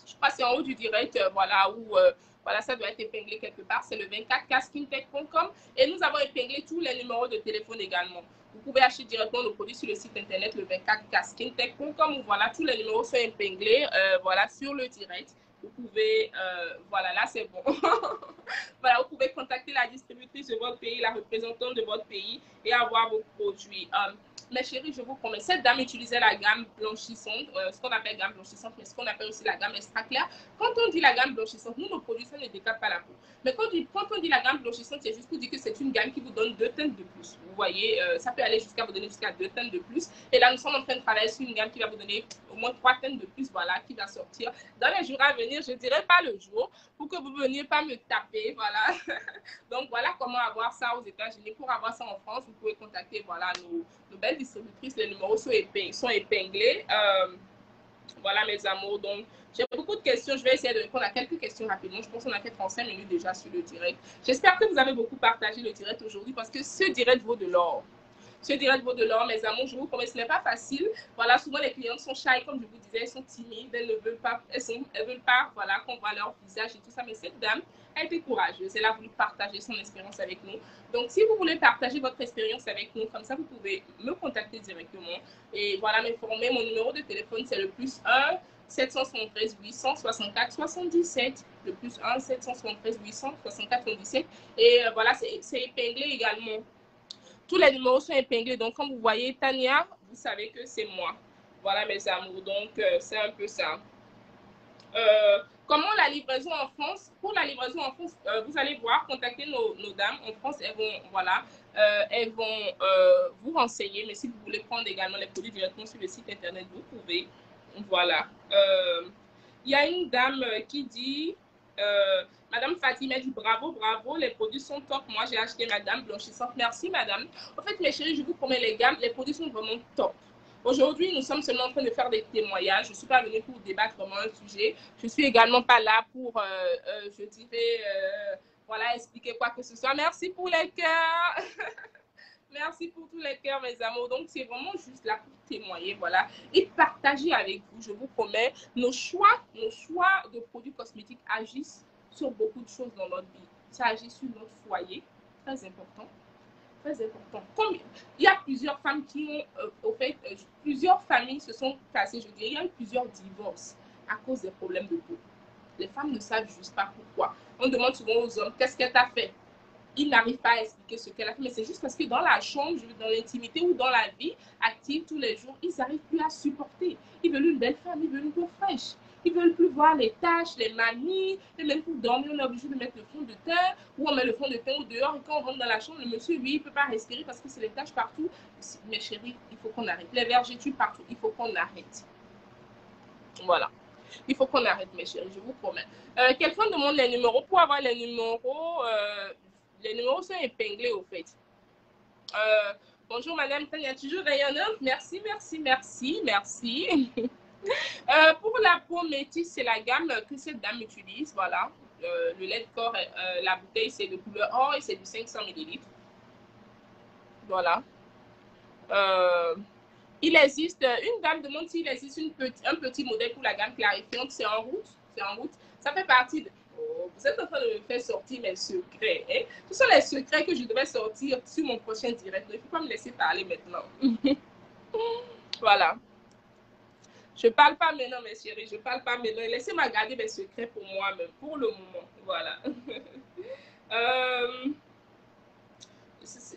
A: Je crois que c'est en haut du direct, voilà, où voilà, ça doit être épinglé quelque part. C'est le 24kskintech.com. Et nous avons épinglé tous les numéros de téléphone également. Vous pouvez acheter directement nos produits sur le site internet, le 24kskintech.com, où voilà, tous les numéros sont épinglés, voilà, sur le direct. Vous pouvez, voilà, là c'est bon. Voilà, vous pouvez contacter la distributrice de votre pays, la représentante de votre pays et avoir vos produits. Mais chérie, je vous promets, cette dame utilisait la gamme blanchissante, ce qu'on appelle gamme blanchissante, mais ce qu'on appelle aussi la gamme extra claire. Quand on dit la gamme blanchissante, nous, nos produits, ça ne décale pas la peau. Mais quand on dit la gamme blanchissante, c'est juste pour dire que c'est une gamme qui vous donne 2 teintes de plus. Vous voyez, ça peut aller jusqu'à vous donner jusqu'à 2 teintes de plus. Et là, nous sommes en train de travailler sur une gamme qui va vous donner au moins 3 teintes de plus, voilà, qui va sortir dans les jours à venir. Je ne dirai pas le jour pour que vous ne veniez pas me taper, voilà. Donc, voilà comment avoir ça aux États-Unis. Pour avoir ça en France, vous pouvez contacter, voilà, nos belles distributrices. Les numéros sont épinglés. Voilà, mes amours. Donc, j'ai beaucoup de questions. Je vais essayer de répondre à quelques questions rapidement. Je pense qu'on a fait 35 minutes déjà sur le direct. J'espère que vous avez beaucoup partagé le direct aujourd'hui parce que ce direct vaut de l'or. Ce direct vaut de l'or, mes amours. Je vous promets, ce n'est pas facile. Voilà, souvent les clientes sont shy, comme je vous disais, elles sont timides, elles ne veulent pas, elles veulent pas, voilà, qu'on voit leur visage et tout ça. Mais cette dame a été courageuse. Elle a voulu partager son expérience avec nous. Donc, si vous voulez partager votre expérience avec nous, comme ça, vous pouvez me contacter directement. Et voilà, m'informer. Mon numéro de téléphone, c'est le +1 773 864 77, le +1 773 864 77. Et voilà, c'est épinglé également. Tous les numéros sont épinglés. Donc, comme vous voyez, Tania, vous savez que c'est moi. Voilà, mes amours. Donc, c'est un peu ça. Comment la livraison en France? Pour la livraison en France, vous allez voir, contacter nos dames en France. Elles vont, voilà, elles vont vous renseigner. Mais si vous voulez prendre également les produits directement sur le site internet, vous pouvez. Voilà. Il y a une dame qui dit... Madame Fatima dit bravo, bravo, les produits sont top. Moi, j'ai acheté Madame Blanchissante. Merci, Madame. En fait, mes chéris, je vous promets, les gammes, les produits sont vraiment top. Aujourd'hui, nous sommes seulement en train de faire des témoignages. Je ne suis pas venue pour débattre vraiment un sujet. Je ne suis également pas là pour, je dirais, voilà, expliquer quoi que ce soit. Merci pour les cœurs. Merci pour tous les cœurs, mes amours. Donc, c'est vraiment juste là pour témoigner, voilà, et partager avec vous. Je vous promets, nos choix de produits cosmétiques agissent sur beaucoup de choses dans notre vie. Ça agit sur notre foyer, très important. Très important. Comme il y a plusieurs femmes qui ont, au fait, plusieurs familles se sont cassées, je dirais, il y a eu plusieurs divorces à cause des problèmes de peau. Les femmes ne savent juste pas pourquoi. On demande souvent aux hommes, qu'est-ce qu'elle t'a fait? Ils n'arrivent pas à expliquer ce qu'elle a fait, mais c'est juste parce que dans la chambre, dans l'intimité ou dans la vie active tous les jours, ils n'arrivent plus à supporter. Ils veulent une belle femme, ils veulent une peau fraîche. Ils veulent plus voir les taches, les manies, et même pour dormir, on est obligé de mettre le fond de teint, ou on met le fond de teint au dehors, et quand on rentre dans la chambre, le monsieur, lui, il ne peut pas respirer parce que c'est les taches partout. Mes chéris, il faut qu'on arrête. Les vergetures partout, il faut qu'on arrête. Voilà. Il faut qu'on arrête, mes chéris, je vous promets. Quelqu'un demande les numéros. Pour avoir les numéros sont épinglés, au fait. Bonjour, Madame Tania, toujours rayonnante. Merci, merci, merci, merci. Pour la peau métisse, c'est la gamme que cette dame utilise. Voilà. Le lait de corps, la bouteille, c'est de couleur or et c'est du 500 ml. Voilà. Il existe, une dame demande s'il existe un petit modèle pour la gamme clarifiante. C'est en route. C'est en route. Ça fait partie de... Oh, vous êtes en train de me faire sortir mes secrets. Hein? Ce sont les secrets que je devais sortir sur mon prochain direct. Il ne faut pas me laisser parler maintenant. Voilà. Je ne parle pas maintenant, mes chéris. Je ne parle pas maintenant. Laissez-moi garder mes secrets pour moi-même, pour le moment. Voilà.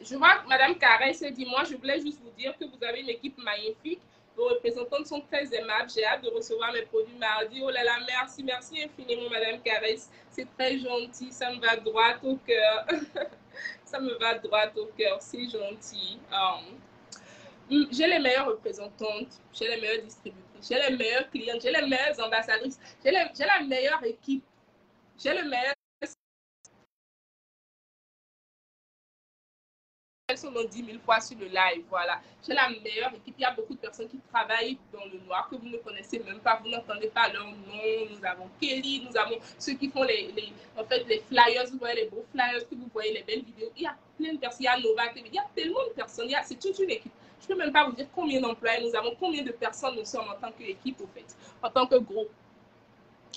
A: Je vois que Mme Caresse dit, moi, je voulais juste vous dire que vous avez une équipe magnifique. Vos représentantes sont très aimables. J'ai hâte de recevoir mes produits mardi. Oh là là, merci, merci infiniment, Mme Caresse. C'est très gentil. Ça me va droit au cœur. Ça me va droit au cœur. C'est gentil. J'ai les meilleures représentantes. J'ai les meilleures distributrices. J'ai les meilleures clientes. J'ai les meilleures ambassadrices. J'ai la meilleure équipe. J'ai le meilleur. Elles sont dans 10 000 fois sur le live, voilà. J'ai la meilleure équipe. Il y a beaucoup de personnes qui travaillent dans le noir que vous ne connaissez même pas, vous n'entendez pas leur nom. Nous avons Kelly, nous avons ceux qui font en fait, les flyers, vous voyez les beaux flyers, que vous voyez les belles vidéos. Il y a plein de personnes, il y a Nova TV, il y a tellement de personnes, c'est toute une équipe. Je ne peux même pas vous dire combien d'employés nous avons, combien de personnes nous sommes en tant qu'équipe, au fait, en tant que groupe.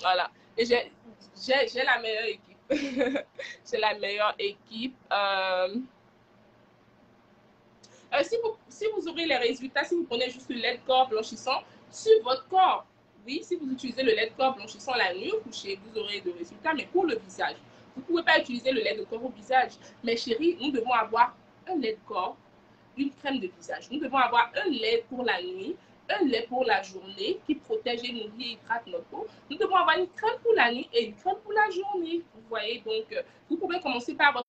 A: Voilà. Et j'ai la meilleure équipe. J'ai la meilleure équipe. Si vous aurez les résultats, si vous prenez juste le lait de corps blanchissant sur votre corps, oui, si vous utilisez le lait de corps blanchissant la nuit au coucher, vous aurez de résultats, mais pour le visage, vous ne pouvez pas utiliser le lait de corps au visage. Mais chérie, nous devons avoir un lait de corps, une crème de visage. Nous devons avoir un lait pour la nuit, un lait pour la journée qui protège et nourrit et hydrate notre peau. Nous devons avoir une crème pour la nuit et une crème pour la journée. Vous voyez, donc, vous pouvez commencer par votre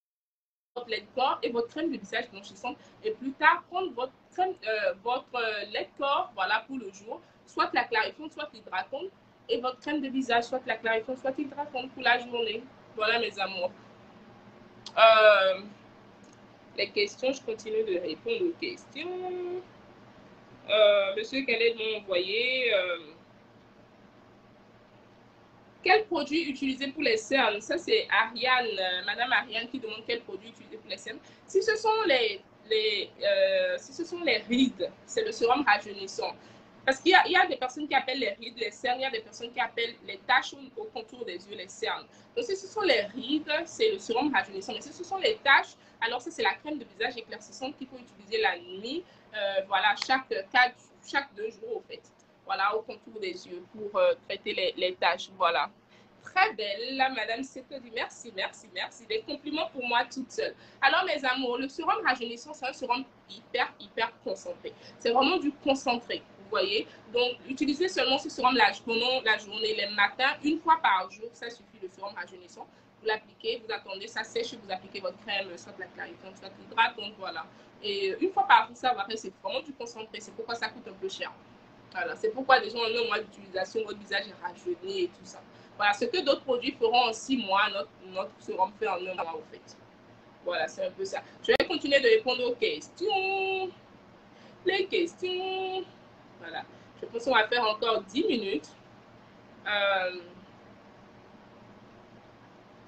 A: lait de corps et votre crème de visage blanchissante et plus tard prendre votre lait de corps, voilà, pour le jour, soit la clarifiante, soit l'hydratante, et votre crème de visage, soit la clarifiante, soit l'hydratante pour la journée. Voilà, mes amours. Les questions, je continue de répondre aux questions. Monsieur Khaled m'a envoyé quel produit utiliser pour les cernes? Ça, c'est Ariane, Madame Ariane qui demande quel produit utiliser pour les cernes. Si ce sont si ce sont les rides, c'est le sérum rajeunissant. Parce qu'il y a des personnes qui appellent les rides les cernes, il y a des personnes qui appellent les taches au contour des yeux les cernes. Donc si ce sont les rides, c'est le sérum rajeunissant. Mais si ce sont les taches, alors ça c'est la crème de visage éclaircissante qu'il faut utiliser la nuit, voilà, chaque 2 jours au fait. Voilà, au contour des yeux pour traiter les taches, voilà. Très belle, là, Madame Sétodi. Merci, merci, merci. Des compliments pour moi toute seule. Alors, mes amours, le sérum rajeunissant, c'est un sérum hyper concentré. C'est vraiment du concentré, vous voyez. Donc, utilisez seulement ce sérum la journée, les matins, une fois par jour, ça suffit, le sérum rajeunissant. Vous l'appliquez, vous attendez, ça sèche, vous appliquez votre crème, soit la clarifiante, soit l'hydratante, voilà. Et une fois par jour, ça va, c'est vraiment du concentré. C'est pourquoi ça coûte un peu cher. Voilà, c'est pourquoi les gens ont un mois d'utilisation, votre visage est rajeuni et tout ça. Voilà, ce que d'autres produits feront en 6 mois, notre sérum fait en 1 mois, en fait. Voilà, c'est un peu ça. Je vais continuer de répondre aux questions. Les questions. Voilà. Je pense qu'on va faire encore 10 minutes.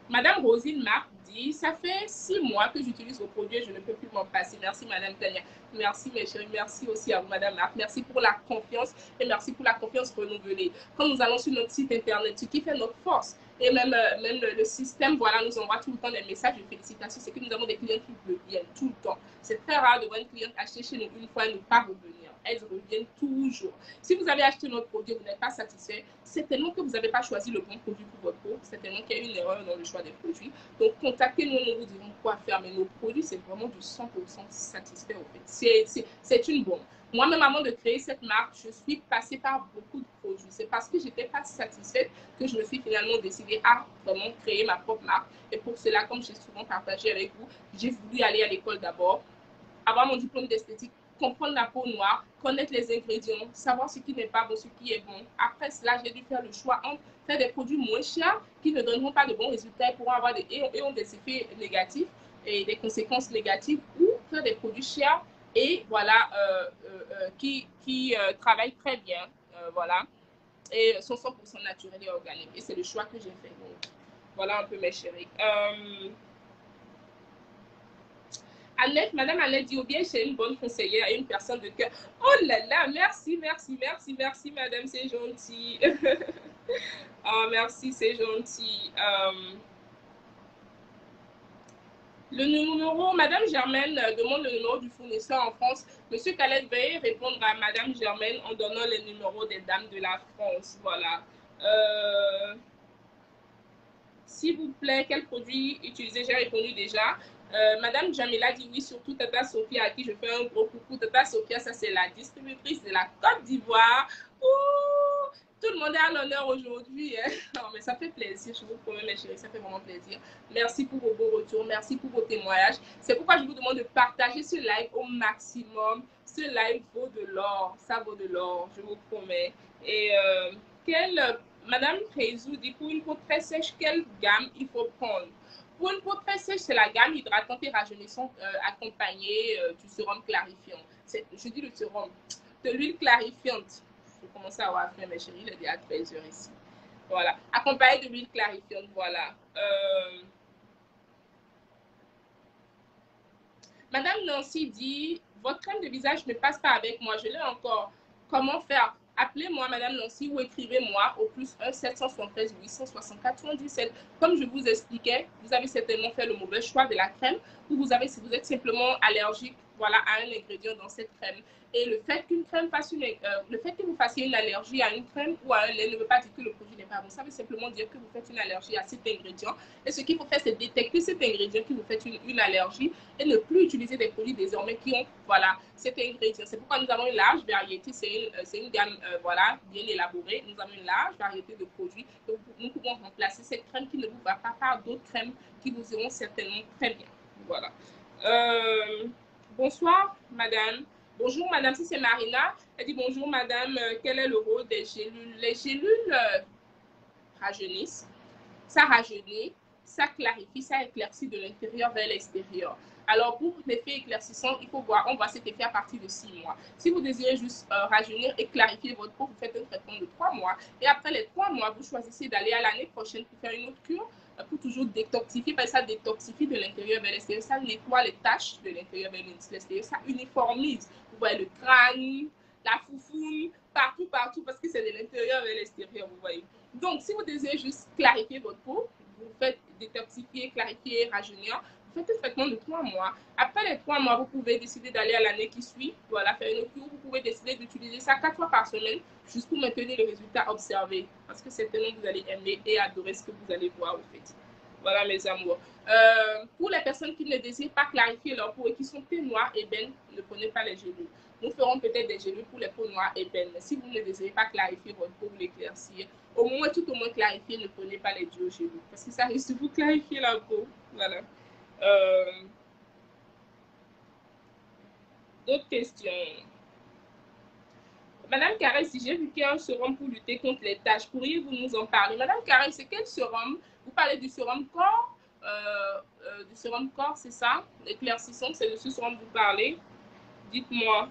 A: Madame Rosine Marc dit, ça fait 6 mois que j'utilise vos produits et je ne peux plus m'en passer. Merci Madame Tania. Merci mes chéris. Merci aussi à vous Madame Marc. Merci pour la confiance et merci pour la confiance renouvelée. Quand nous allons sur notre site internet, ce qui fait notre force, et même le système, voilà, nous envoie tout le temps des messages de félicitations. C'est que nous avons des clients qui reviennent tout le temps. C'est très rare de voir une cliente acheter chez nous une fois et ne pas revenir. Elles reviennent toujours. Si vous avez acheté notre produit et vous n'êtes pas satisfait, c'est tellement que vous n'avez pas choisi le bon produit pour votre peau. C'est tellement qu'il y a une erreur dans le choix des produits. Donc, contactez-nous, nous vous dirons quoi faire. Mais nos produits, c'est vraiment du 100% satisfait au fait. C'est une bombe. Moi-même, avant de créer cette marque, je suis passée par beaucoup de produits. C'est parce que je n'étais pas satisfaite que je me suis finalement décidée à vraiment créer ma propre marque. Et pour cela, comme j'ai souvent partagé avec vous, j'ai voulu aller à l'école d'abord, avoir mon diplôme d'esthétique, comprendre la peau noire, connaître les ingrédients, savoir ce qui n'est pas bon, ce qui est bon. Après cela, j'ai dû faire le choix entre faire des produits moins chers qui ne donneront pas de bons résultats et pourront avoir et ont des effets négatifs et des conséquences négatives, ou faire des produits chers et voilà, qui travaillent très bien, voilà, et sont 100% naturels et organiques. Et c'est le choix que j'ai fait. Donc, voilà un peu mes chéris. Annette, Madame Annette dit, ou bien c'est une bonne conseillère et une personne de cœur. Oh là là, merci, merci, merci, merci, Madame, c'est gentil. Oh, merci, c'est gentil. Le numéro, Madame Germaine demande le numéro du fournisseur en France. Monsieur Khaled, veuillez répondre à Madame Germaine en donnant les numéros des dames de la France. Voilà. S'il vous plaît, quel produit utiliser? J'ai répondu déjà. Madame Jamila dit oui, surtout Tata Sophia, à qui je fais un gros coucou. Tata Sophia, ça c'est la distributrice de la Côte d'Ivoire. Tout le monde est à l'honneur aujourd'hui. Hein? Non, mais ça fait plaisir, je vous promets mes chéris, ça fait vraiment plaisir. Merci pour vos beaux retours, merci pour vos témoignages. C'est pourquoi je vous demande de partager ce live au maximum. Ce live vaut de l'or, ça vaut de l'or, je vous promets. Et Madame Prézou dit, pour une peau très sèche, quelle gamme il faut prendre? Pour une peau très sèche, c'est la gamme hydratante et rajeunissante accompagnée du sérum clarifiant. Je dis le sérum, de l'huile clarifiante. Je vais commencer à avoir faim, mes chéris, il est déjà 13 h ici. Voilà, accompagné de l'huile clarifiante, voilà. Madame Nancy dit, votre crème de visage ne passe pas avec moi, je l'ai encore. Comment faire? Appelez-moi Madame Nancy ou écrivez-moi au +1 773 864 77. Comme je vous expliquais, vous avez certainement fait le mauvais choix de la crème ou vous êtes simplement allergique, voilà, à un ingrédient dans cette crème. Et le fait qu'une crème le fait que vous fassiez une allergie à une crème ou à un lait ne veut pas dire que le produit n'est pas bon. Ça veut simplement dire que vous faites une allergie à cet ingrédient. Et ce qu'il faut faire, c'est détecter cet ingrédient qui vous fait une allergie et ne plus utiliser des produits désormais qui ont, voilà, cet ingrédient. C'est pourquoi nous avons une large variété. C'est une gamme, voilà, bien élaborée. Nous avons une large variété de produits. Donc, nous pouvons remplacer cette crème qui ne vous va pas par d'autres crèmes qui vous iront certainement très bien. Voilà. Bonsoir, madame. Bonjour, madame, si c'est Marina. Elle dit bonjour, madame. Quel est le rôle des gélules? Les gélules rajeunissent, ça rajeunit, ça clarifie, ça éclaircit de l'intérieur vers l'extérieur. Alors, pour l'effet éclaircissant, il faut voir, on voit cet effet à partir de 6 mois. Si vous désirez juste rajeunir et clarifier votre peau, vous faites un traitement de 3 mois. Et après les 3 mois, vous choisissez d'aller à l'année prochaine pour faire une autre cure. pour toujours détoxifier, parce que ça détoxifie de l'intérieur vers l'extérieur, ça nettoie les taches de l'intérieur vers l'extérieur, ça uniformise. Vous voyez le crâne, la foufoune, partout, partout, parce que c'est de l'intérieur vers l'extérieur, vous voyez. Donc, si vous désirez juste clarifier votre peau, vous faites détoxifier, clarifier, rajeunir, vous faites un traitement de 3 mois. Après les 3 mois, vous pouvez décider d'aller à l'année qui suit, voilà, faire une cure. Vous pouvez décider d'utiliser ça 4 fois par semaine, juste pour maintenir le résultat observé. Parce que certainement, vous allez aimer et adorer ce que vous allez voir, au fait. Voilà, mes amours. Pour les personnes qui ne désirent pas clarifier leur peau et qui sont très noires et belles, ne prenez pas les gélules. Nous ferons peut-être des gélules pour les peaux noires et belles, mais si vous ne désirez pas clarifier votre peau ou l'éclaircir, au moins, tout au moins clarifier, ne prenez pas les duos gélules, parce que ça risque de vous clarifier la peau. Voilà. D'autres questions? Madame Carré, si j'ai vu qu'il y a un sérum pour lutter contre les taches, pourriez-vous nous en parler? Madame Carré, c'est quel sérum? Vous parlez du sérum corps? Du sérum corps, c'est ça? L'éclaircissant, c'est de ce sérum que vous parlez? Dites-moi.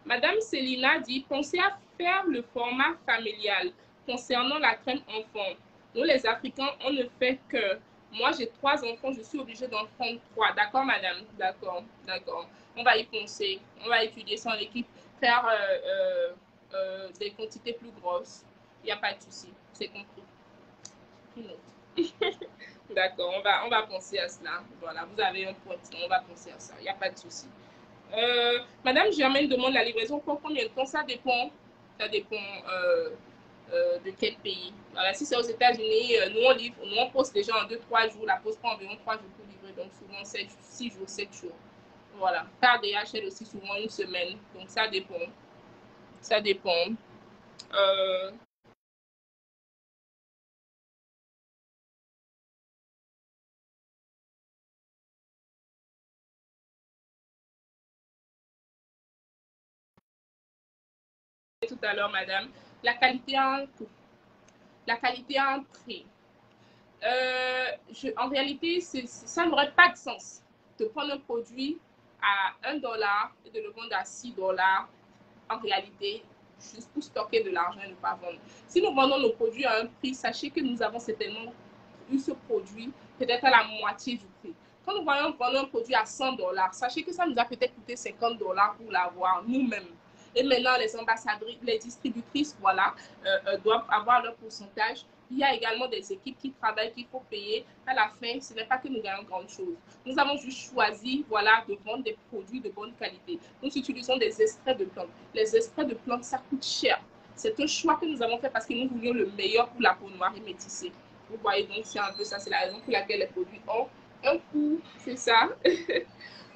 A: Madame Célina dit, pensez à faire le format familial concernant la crème enfant. Nous, les Africains, on ne fait que... Moi, j'ai 3 enfants, je suis obligée d'en prendre 3. D'accord, madame? D'accord, d'accord. On va y penser. On va étudier ça en équipe, faire des quantités plus grosses. Il n'y a pas de souci. C'est compris. D'accord, on va penser à cela. Voilà, vous avez un point. On va penser à ça. Il n'y a pas de souci. Madame Germaine demande la livraison pour combien de temps? Ça dépend. Ça dépend de quel pays. Voilà, si c'est aux États-Unis, nous on poste déjà en 2-3 jours. La poste prend environ 3 jours pour livrer. Donc souvent 6 jours, 7 jours. Voilà. Par DHL aussi souvent une semaine. Donc ça dépend. Ça dépend. Tout à l'heure, madame, la qualité en coût. La qualité en prix. En réalité, ça n'aurait pas de sens de prendre un produit à 1 $ et de le vendre à 6 $ en réalité, juste pour stocker de l'argent et ne pas vendre. Si nous vendons nos produits à un prix, sachez que nous avons certainement eu ce produit peut-être à la moitié du prix. Quand nous voyons vendre un produit à 100 $, sachez que ça nous a peut-être coûté 50 $ pour l'avoir nous-mêmes. Et maintenant, les ambassadrices, les distributrices, voilà, doivent avoir leur pourcentage. Il y a également des équipes qui travaillent, qu'il faut payer. À la fin, ce n'est pas que nous gagnons grand chose. Nous avons juste choisi, voilà, de vendre des produits de bonne qualité. Nous utilisons des extraits de plantes. Les extraits de plantes, ça coûte cher. C'est un choix que nous avons fait parce que nous voulions le meilleur pour la peau noire et métissée. Vous voyez, donc c'est un peu ça. C'est la raison pour laquelle les produits ont un coût. C'est ça.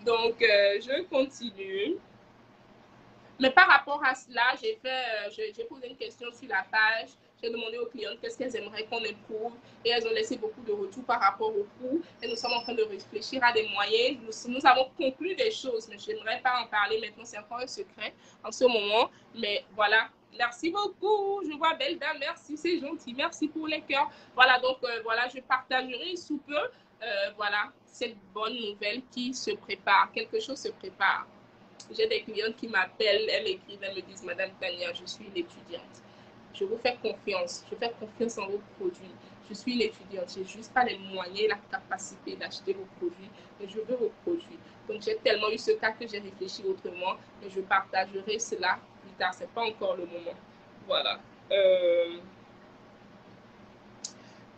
A: Donc, je continue. Mais par rapport à cela, j'ai posé une question sur la page. J'ai demandé aux clientes qu'est-ce qu'elles aimeraient qu'on éprouve et elles ont laissé beaucoup de retours par rapport au coût. Et nous sommes en train de réfléchir à des moyens. Nous avons conclu des choses, mais je n'aimerais pas en parler maintenant. C'est encore un secret en ce moment. Mais voilà, merci beaucoup. Je vois belle dame, merci, c'est gentil. Merci pour les cœurs. Voilà, donc voilà, je partagerai sous peu voilà, cette bonne nouvelle qui se prépare. Quelque chose se prépare. J'ai des clientes qui m'appellent, elles m'écrivent, elles me disent, Madame Tania, je suis une étudiante. Je vous fais confiance. Je fais confiance en vos produits. Je suis une étudiante. Je n'ai juste pas les moyens, la capacité d'acheter vos produits, mais je veux vos produits. Donc, j'ai tellement eu ce cas que j'ai réfléchi autrement, mais je partagerai cela plus tard. Ce n'est pas encore le moment. Voilà.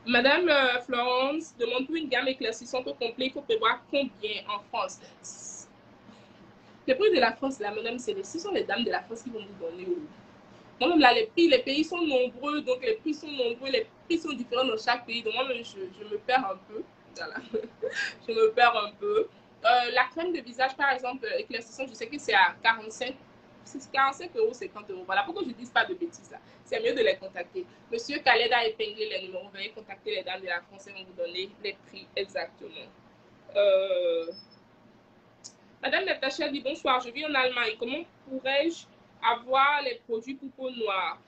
A: Madame Florence demande pour une gamme éclaircissante au complet, il faut prévoir combien en France? Le prix de la France, là, madame, ce sont les dames de la France qui vont vous donner. Moi-même, là, les pays sont nombreux, donc les prix sont nombreux, les prix sont différents dans chaque pays. Donc, moi-même, je me perds un peu. Voilà. Je me perds un peu. La crème de visage, par exemple, éclaircissante, je sais que c'est à 45 €, 50 €. Voilà, pourquoi je ne dis pas de bêtises là. C'est mieux de les contacter. Monsieur Khaled a épinglé les numéros. Veuillez contacter les dames de la France et vont vous donner les prix exactement. Madame Natacha dit bonsoir, je vis en Allemagne. Comment pourrais-je avoir les produits pour peau noire?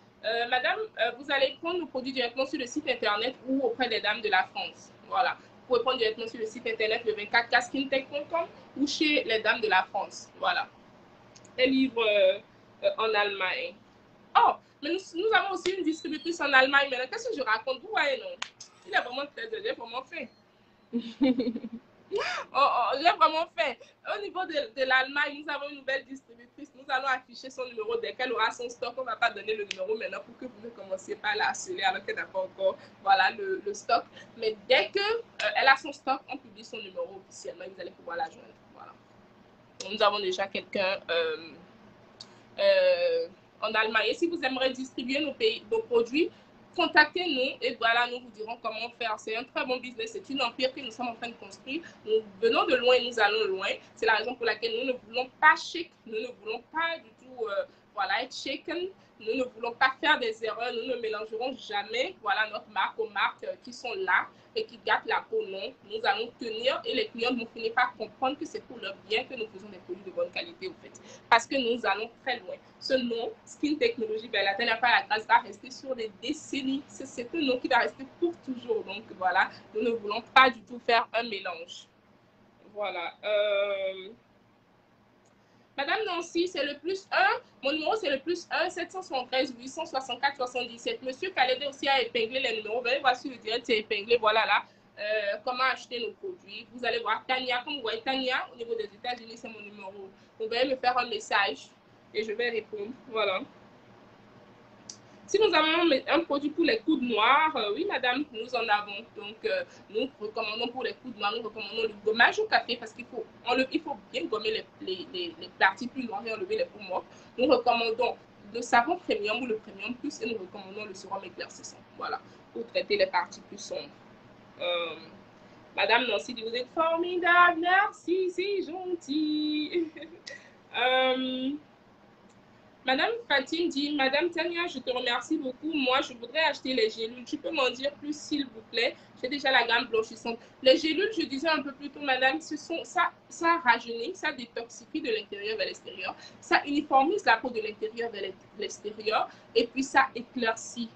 A: Madame, vous allez prendre nos produits directement sur le site internet ou auprès des dames de la France. Voilà. Vous pouvez prendre directement sur le site internet le 24kskintech.com ou chez les dames de la France. Voilà. Les livres en Allemagne. Oh, mais nous avons aussi une distributrice en Allemagne. Mais qu'est-ce que je raconte? Vous voyez, non? Il est vraiment très, j'ai vraiment fait. J'ai vraiment fait. Au niveau de l'Allemagne, nous avons une nouvelle distributrice. Nous allons afficher son numéro dès qu'elle aura son stock. On ne va pas donner le numéro maintenant pour que vous ne commenciez pas à la harceler alors qu'elle n'a pas encore voilà, le stock. Mais dès qu'elle a son stock, on publie son numéro officiellement et vous allez pouvoir la joindre. Voilà. Donc, nous avons déjà quelqu'un en Allemagne. Et si vous aimeriez distribuer nos produits, contactez-nous et voilà, nous vous dirons comment faire. C'est un très bon business, c'est une empire que nous sommes en train de construire. Nous venons de loin et nous allons loin. C'est la raison pour laquelle nous ne voulons pas chic, nous ne voulons pas du tout voilà, être shaken. Nous ne voulons pas faire des erreurs, nous ne mélangerons jamais voilà, notre marque aux marques qui sont là et qui gâtent la peau. Non, nous allons tenir et les clients vont finir par comprendre que c'est pour leur bien que nous faisons des produits de bonne qualité au fait. Parce que nous allons très loin. Ce nom, Skin Technologie Bella, n'a pas la grâce, va rester sur des décennies. C'est un nom qui va rester pour toujours. Donc voilà, nous ne voulons pas du tout faire un mélange. Voilà. Madame Nancy, c'est le plus 1. Mon numéro, c'est le plus 1 773 864 77. Monsieur Kalédé aussi a épinglé les numéros. Vous allez voir sur le direct, c'est épinglé. Voilà là. Comment acheter nos produits. Vous allez voir Tania. Comme vous voyez Tania, au niveau des États-Unis, c'est mon numéro. Vous allez me faire un message et je vais répondre. Voilà. Si nous avons un produit pour les coudes noirs, oui, madame, nous en avons. Donc, nous recommandons pour les coudes noirs, nous recommandons le gommage au café parce qu'il faut bien gommer les parties plus noires et enlever les peaux mortes. Nous recommandons le savon premium ou le premium plus et nous recommandons le sérum éclaircissant. Voilà, pour traiter les parties plus sombres. Madame Nancy, vous êtes formidable, merci, c'est gentil. Madame Fatine dit, Madame Tania, je te remercie beaucoup. Moi, je voudrais acheter les gélules. Tu peux m'en dire plus, s'il vous plaît? J'ai déjà la gamme blanchissante. Les gélules, je disais un peu plus tôt, Madame, ça rajeunit, ça détoxifie de l'intérieur vers l'extérieur. Ça uniformise la peau de l'intérieur vers l'extérieur. Et puis, ça éclaircit.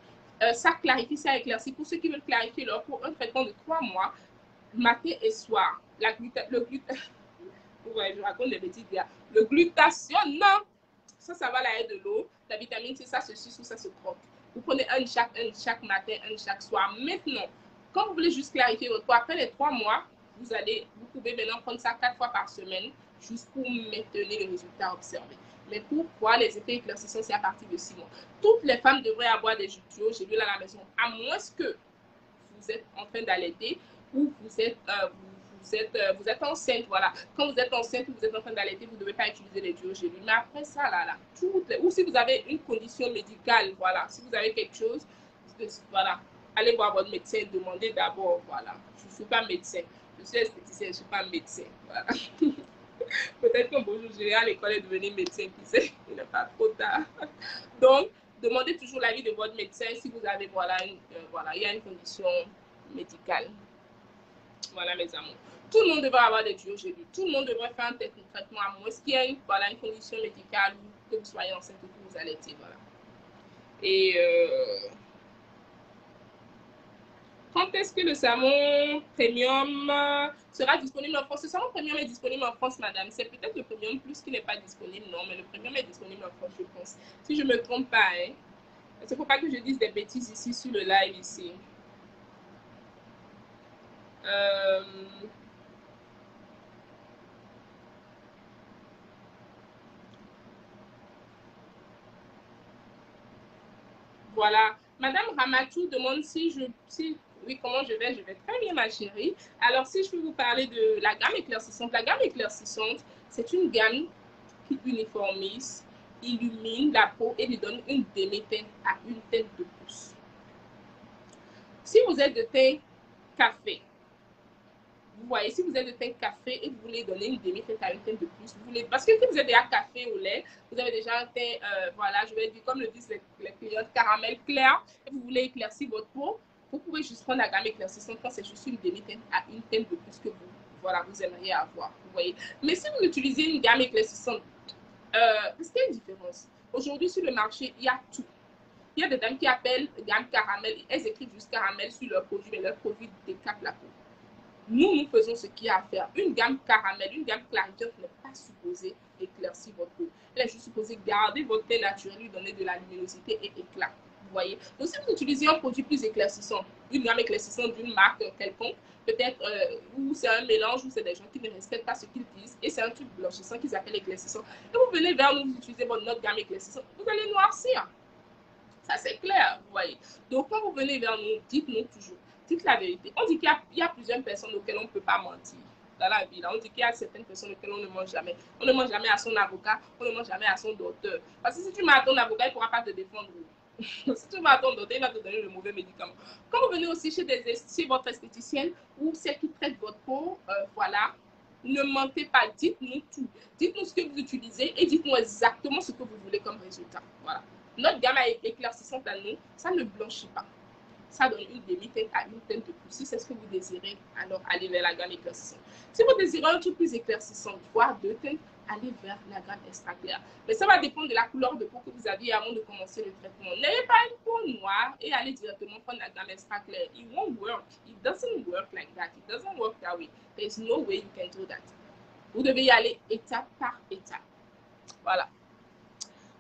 A: Ça clarifie, ça éclaircit. Pour ceux qui veulent clarifier leur peau, un traitement de 3 mois, matin et soir. Ouais, je raconte des bêtises. Le glutathione, non. Ça va là de l'eau. La vitamine C, ça se suce ou ça se croque. Vous prenez un chaque matin, un chaque soir. Maintenant, quand vous voulez juste clarifier votre peau, après les 3 mois, vous pouvez maintenant prendre ça 4 fois par semaine, juste pour maintenir le résultat observé. Mais pourquoi les effets éclaircissants, c'est à partir de 6 mois. Toutes les femmes devraient avoir des duos, j'ai vu à la maison, à moins que vous êtes en train d'allaiter ou vous êtes enceinte, voilà. Quand vous êtes enceinte ou vous êtes en train d'allaiter, vous ne devez pas utiliser les duos gélules. Mais après ça, ou si vous avez une condition médicale, voilà, si vous avez quelque chose, voilà, allez voir votre médecin, demandez d'abord, voilà. Je ne suis pas médecin, je suis esthéticienne, je ne suis pas médecin, voilà. Peut-être qu'un beau jour, j'irai à l'école et devenir médecin, qui sait, il n'est pas trop tard. Donc, demandez toujours l'avis de votre médecin si vous avez, voilà, il y a une condition médicale. Voilà, mes amours. Tout le monde devrait avoir des duos gélules. Tout le monde devrait faire un traitement à moins qu'il y ait une condition médicale ou que vous soyez enceinte ou que vous allaitez. Voilà. Et quand est-ce que le savon premium sera disponible en France? Le savon premium est disponible en France, madame. C'est peut-être le premium plus qui n'est pas disponible, non, mais le premium est disponible en France, je pense. Si je ne me trompe pas, hein. Il ne faut pas que je dise des bêtises ici sur le live ici. Voilà. Madame Ramatou demande oui, comment je vais? Je vais très bien, ma chérie. Alors, si je peux vous parler de la gamme éclaircissante. La gamme éclaircissante, c'est une gamme qui uniformise, illumine la peau et lui donne une demi-teinte à une teinte de plus. Si vous êtes de teint café, vous voyez, si vous êtes de teint café et vous voulez donner une demi-teinte à une teinte de plus, parce que si vous êtes déjà café au lait, vous avez déjà un teint, voilà, je vais dire, comme le disent les clients, caramel clair, et vous voulez éclaircir votre peau, vous pouvez juste prendre la gamme éclaircissante quand c'est juste une demi-teinte à une teinte de plus que vous aimeriez avoir, vous voyez. Mais si vous utilisez une gamme éclaircissante, est-ce qu'il y a une différence? Aujourd'hui, sur le marché, il y a tout. Il y a des dames qui appellent gamme caramel, elles écrivent juste caramel sur leur produit, mais leur produit décape la peau. Nous faisons ce qu'il y a à faire. Une gamme caramel, une gamme clarifiante n'est pas supposée éclaircir votre peau. Elle est juste supposée garder votre teint naturel, lui donner de la luminosité et éclat. Vous voyez? Donc, si vous utilisez un produit plus éclaircissant, une gamme éclaircissante d'une marque quelconque, peut-être où c'est un mélange, où c'est des gens qui ne respectent pas ce qu'ils disent, et c'est un truc blanchissant qu'ils appellent éclaircissant, et vous venez vers nous, vous utilisez notre gamme éclaircissante, vous allez noircir. Ça, c'est clair, vous voyez. Donc, quand vous venez vers nous, dites-nous toujours, dites la vérité. On dit qu'il y a plusieurs personnes auxquelles on ne peut pas mentir dans la vie. Là, on dit qu'il y a certaines personnes auxquelles on ne ment jamais. On ne ment jamais à son avocat, on ne ment jamais à son docteur. Parce que si tu mens à ton avocat, il ne pourra pas te défendre. Si tu vas à ton docteur, il va te donner le mauvais médicament. Quand vous venez aussi chez votre esthéticienne ou celle qui traite votre peau, voilà, ne mentez pas, dites-nous tout. Dites-nous ce que vous utilisez et dites-nous exactement ce que vous voulez comme résultat. Voilà. Notre gamme éclaircissante à nous, ça ne blanchit pas. Ça donne une demi-teinte à une teinte de plus. Si c'est ce que vous désirez, alors allez vers la gamme éclaircissante. Si vous désirez un truc plus éclaircissant, voire deux teintes, allez vers la gamme extra claire. Mais ça va dépendre de la couleur de peau que vous aviez avant de commencer le traitement. N'ayez pas une peau noire et allez directement prendre la gamme extra claire. It won't work. It doesn't work like that. It doesn't work that way. There's no way you can do that. Vous devez y aller étape par étape. Voilà.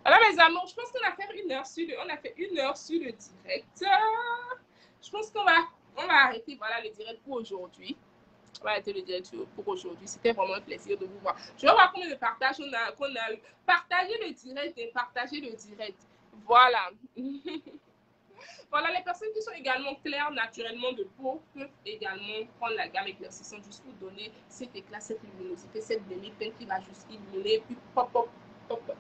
A: Voilà mes amours, je pense qu'on a fait une heure sur le direct. Je pense qu'on va arrêter voilà, le direct pour aujourd'hui. On va arrêter le direct pour aujourd'hui. C'était vraiment un plaisir de vous voir. Je vais voir combien de partages qu'on a eu. Partagez le direct et partagez le direct. Voilà. Voilà, les personnes qui sont également claires naturellement de peau peuvent également prendre la gamme éclaircissante juste pour donner cet éclat, cette luminosité, cette demi-teinte qui va juste illuminer, puis pop, pop, pop, pop.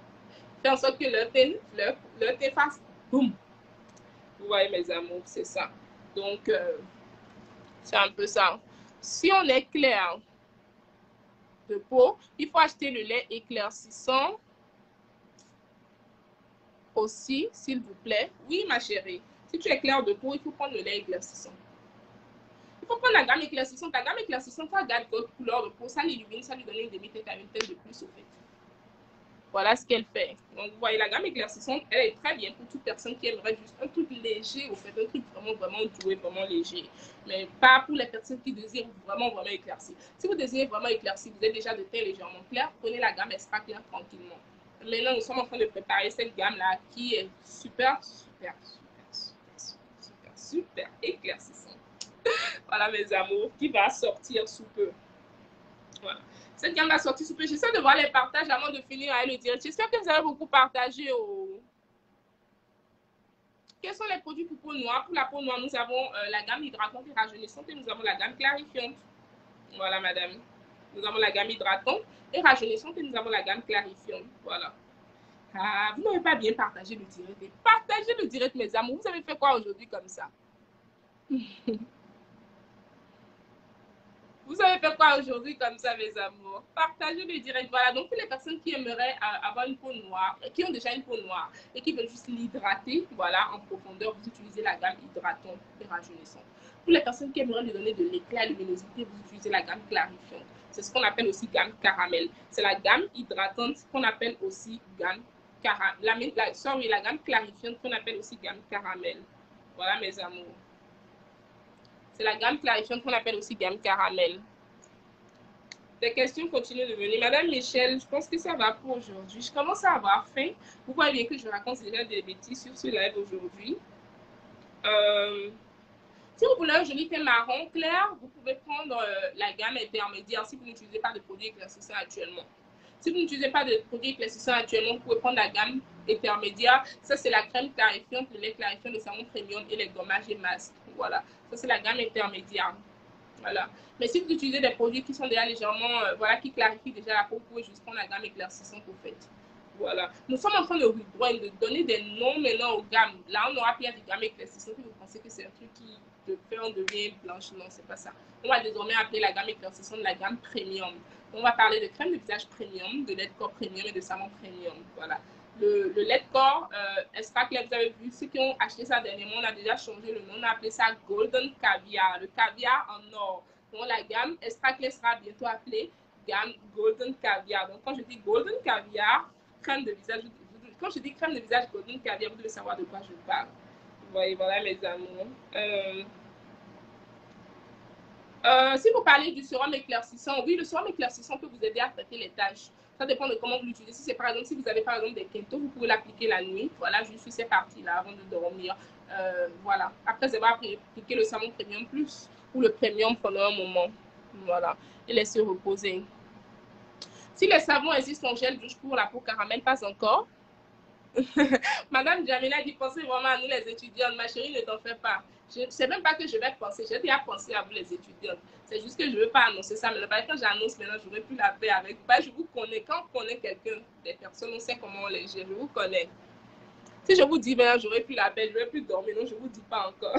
A: Faire en sorte que leur teint fasse boum. Vous voyez mes amours, c'est ça. Donc, c'est un peu ça. Si on est clair de peau, il faut acheter le lait éclaircissant aussi, s'il vous plaît. Oui, ma chérie. Si tu es clair de peau, il faut prendre le lait éclaircissant. Il faut prendre la gamme éclaircissante. La gamme éclaircissante, ça garde votre couleur de peau, ça l'illumine, ça lui donne une demi-teinte à une teinte de plus au fait. Voilà ce qu'elle fait. Donc, vous voyez, la gamme éclaircissante, elle est très bien pour toute personne qui aimerait juste un truc léger, au fait, un truc vraiment doué, vraiment léger. Mais pas pour les personnes qui désirent vraiment éclaircir. Si vous désirez vraiment éclaircir, vous êtes déjà de teint légèrement clair, prenez la gamme extra claire tranquillement. Maintenant, nous sommes en train de préparer cette gamme-là qui est super éclaircissante. Voilà, mes amours, qui va sortir sous peu. Voilà. Cette gamme va sortir sous peu. J'essaie de voir les partages avant de finir avec le direct. J'espère que vous avez beaucoup partagé. Quels sont les produits pour peau noire? Pour la peau noire, nous avons la gamme hydratante et rajeunissante et nous avons la gamme clarifiante. Voilà, madame. Nous avons la gamme hydratante et rajeunissante et nous avons la gamme clarifiante. Voilà. Ah, vous n'avez pas bien partagé le direct. Partagez le direct, mes amours. Vous avez fait quoi aujourd'hui comme ça? Vous avez fait quoi aujourd'hui comme ça, mes amours? Partagez le direct. Voilà, donc pour les personnes qui aimeraient avoir une peau noire, qui ont déjà une peau noire et qui veulent juste l'hydrater, voilà, en profondeur, vous utilisez la gamme hydratante et rajeunissante. Pour les personnes qui aimeraient lui donner de l'éclat et de luminosité, vous utilisez la gamme clarifiante. C'est ce qu'on appelle aussi gamme caramel. C'est la gamme hydratante qu'on appelle aussi gamme caramel. La gamme clarifiante qu'on appelle aussi gamme caramel. Voilà, mes amours. C'est la gamme clarifiante qu'on appelle aussi gamme caramel. Des questions continuent de venir. Madame Michel, je pense que ça va pour aujourd'hui. Je commence à avoir faim. Vous voyez bien que je raconte déjà des bêtises sur ce live aujourd'hui. Si vous voulez un joli teint marron clair, vous pouvez prendre la gamme intermédiaire si vous n'utilisez pas de produits éclaircissants actuellement. Si vous n'utilisez pas de produits éclaircissants actuellement, vous pouvez prendre la gamme intermédiaire. Ça, c'est la crème clarifiante, le lait clarifiant, le savon premium et les gommages et masques. Voilà. Ça, c'est la gamme intermédiaire. Voilà. Mais si vous utilisez des produits qui sont déjà légèrement, voilà, qui clarifient déjà la peau, vous pouvez juste prendre la gamme éclaircissante au fait. Voilà. Nous sommes en train de donner des noms maintenant aux gammes. Là, on aura plein de gammes éclaircissantes et vous pensez que c'est un truc qui te fait en devient blanche. Non, c'est pas ça. On va désormais appeler la gamme éclaircissante la gamme premium. On va parler de crème de visage premium, de lait de corps premium et de savon premium. Voilà. Le lait de corps extra clair, vous avez vu, ceux qui ont acheté ça dernièrement, on a déjà changé le nom. On a appelé ça Golden Caviar, le caviar en or. Donc, la gamme extra clair sera bientôt appelée gamme Golden Caviar. Donc, quand je dis Golden Caviar, crème de visage, quand je dis crème de visage Golden Caviar, vous devez savoir de quoi je parle. Vous voyez, voilà mes amours. Si vous parlez du sérum éclaircissant, oui, le sérum éclaircissant peut vous aider à traiter les taches. Ça dépend de comment vous l'utilisez. Si c'est par exemple, si vous avez par exemple des quintos, vous pouvez l'appliquer la nuit. Voilà, juste sur ces parties-là avant de dormir. Voilà. Après avoir appliqué le savon premium plus ou le premium pendant un moment. Voilà. Et laisser reposer. Si les savons existent en gel douche pour la peau caramel, pas encore. Madame Jamila dit, pensez vraiment à nous les étudiantes. Ma chérie, ne t'en fais pas. Je ne sais même pas que je vais penser. J'ai déjà pensé à vous les étudiantes. C'est juste que je ne veux pas annoncer ça. Mais quand j'annonce maintenant, je n'aurai plus la paix avec vous. Bah, je vous connais. Quand on connaît quelqu'un, des personnes, on sait comment on les gère. Je vous connais. Si je vous dis, ben, j'aurai plus la paix, je ne vais plus dormir, non, je ne vous dis pas encore.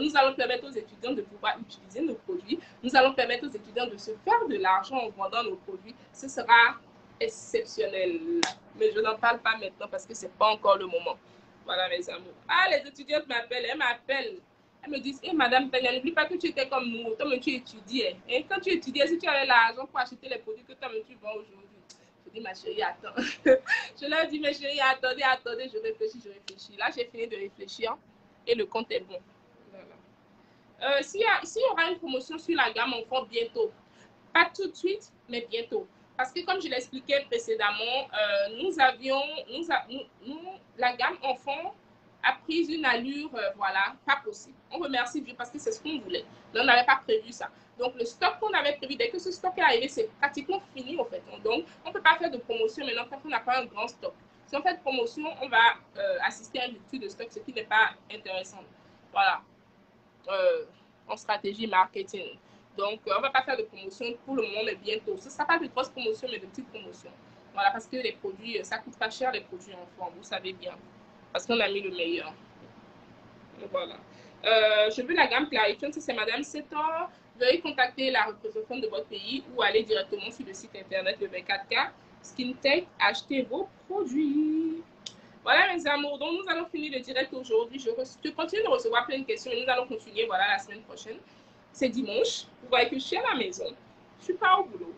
A: Nous allons permettre aux étudiants de pouvoir utiliser nos produits. Nous allons permettre aux étudiants de se faire de l'argent en vendant nos produits. Ce sera exceptionnel. Mais je n'en parle pas maintenant parce que ce n'est pas encore le moment. Voilà, mes amours. Ah, les étudiantes m'appellent. Elles m'appellent. Elles me disent, hey, Madame Tania, n'oublie pas que tu étais comme nous. Toi-même, tu étudiais. Et quand tu étudiais, si tu avais l'argent pour acheter les produits que toi-même tu vends aujourd'hui, je dis, ma chérie, attends. Je leur dis, mes chéris, attendez, attendez, je réfléchis. Là, j'ai fini de réfléchir et le compte est bon. Voilà. S'il y aura une promotion sur la gamme enfant bientôt, pas tout de suite, mais bientôt. Parce que comme je l'expliquais précédemment, la gamme enfant a pris une allure, voilà, pas possible. On remercie Dieu parce que c'est ce qu'on voulait. Mais on n'avait pas prévu ça. Donc, le stock qu'on avait prévu, dès que ce stock est arrivé, c'est pratiquement fini, en fait. Donc, on ne peut pas faire de promotion maintenant quand on n'a pas un grand stock. Si on fait de promotion, on va assister à une rupture de stock, ce qui n'est pas intéressant. Voilà. En stratégie marketing. Donc, on ne va pas faire de promotion pour le moment, mais bientôt. Ce ne sera pas de grosses promotions, mais de petites promotions. Voilà, parce que les produits, ça ne coûte pas cher, les produits enfants, vous savez bien. Parce qu'on a mis le meilleur. Voilà. Je veux la gamme Clariton, si c'est Madame Setor, veuillez contacter la représentation de votre pays ou aller directement sur le site internet de 24K SkinTech, achetez vos produits. Voilà mes amours, donc nous allons finir le direct aujourd'hui. Je continue de recevoir plein de questions et nous allons continuer voilà, la semaine prochaine. C'est dimanche, vous voyez que je suis à la maison, je ne suis pas au boulot.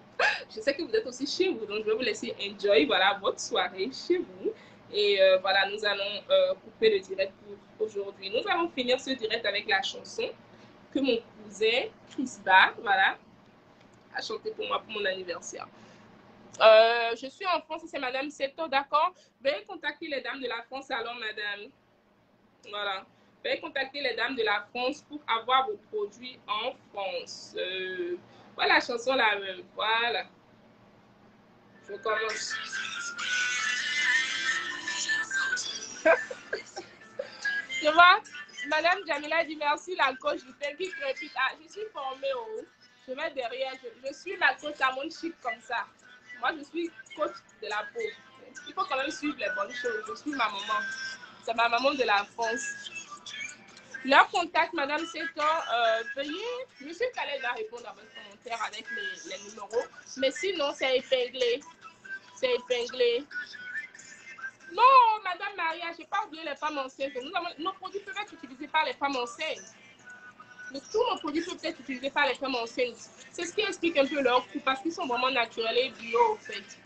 A: Je sais que vous êtes aussi chez vous, donc je vais vous laisser enjoy voilà, votre soirée chez vous. Et voilà, nous allons couper le direct pour aujourd'hui. Nous allons finir ce direct avec la chanson que mon cousin Chris Barr, voilà, a chanté pour moi pour mon anniversaire. Je suis en France, c'est Madame Seto, d'accord? Veuillez contacter les dames de la France, alors Madame. Voilà. Veuillez contacter les dames de la France pour avoir vos produits en France. Voilà la chanson là même. Voilà. Je commence. Tu vois, Madame Jamila dit merci la coach du thème qui crépite. Ah, je suis formée oh. Je vais derrière. Je suis la coach à mon chic comme ça. Moi, je suis coach de la peau. Il faut quand même suivre les bonnes choses. Je suis ma maman. C'est ma maman de la France. Leur contact, Madame Seton, veuillez. Monsieur Khaled va répondre à votre commentaire avec les numéros. Mais sinon, c'est épinglé. C'est épinglé. Non, Madame Maria, je n'ai pas oublié les femmes enceintes. Nos produits peuvent être utilisés par les femmes enceintes. Tous nos produits peuvent être utilisés par les femmes enceintes. C'est ce qui explique un peu leur coût parce qu'ils sont vraiment naturels et bio, en fait.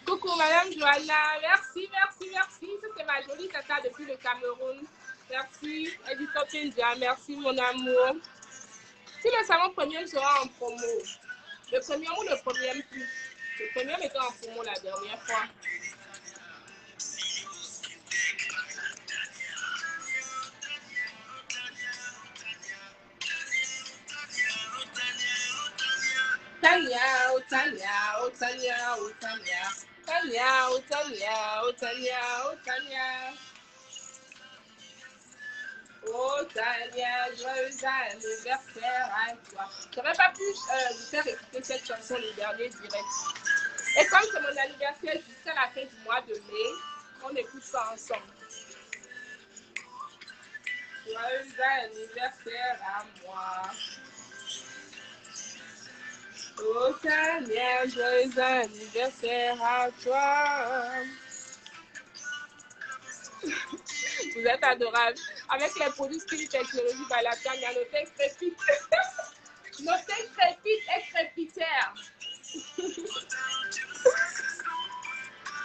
A: Coucou, Madame Joanna. Merci, merci, merci. C'est ma jolie tata depuis le Cameroun. Merci. Elle dit top India. Merci, mon amour. Si le savon premium sera en promo, le premium ou le premium plus? Le premium était en promo la dernière fois. Tania, oh Tania, oh Tania, oh Tania. Tania, oh Tania, oh Tania, oh Tania. Oh Tania, joyeux anniversaire à toi. Je n'aurais pas pu vous faire écouter cette chanson le dernier direct. Et comme c'est mon anniversaire jusqu'à la fin du mois de mai, on écoute ça ensemble. Joyeux anniversaire à moi. Oh Tania, joyeux anniversaire à toi. Vous êtes adorables. Avec les produits Skin Technologie by la Tania, nos textes crépitent. Nos textes crépitent et crépitèrent.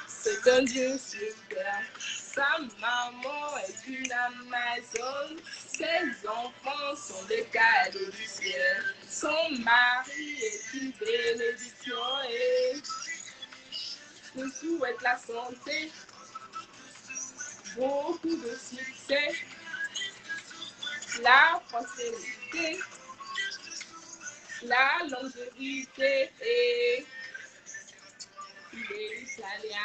A: C'est est un dieu super. Sa maman est une Amazone. Ses enfants sont des cadeaux du ciel. Son mari est une bénédiction et nous souhaite la santé, beaucoup de succès, la prospérité, la longévité et l'Italia.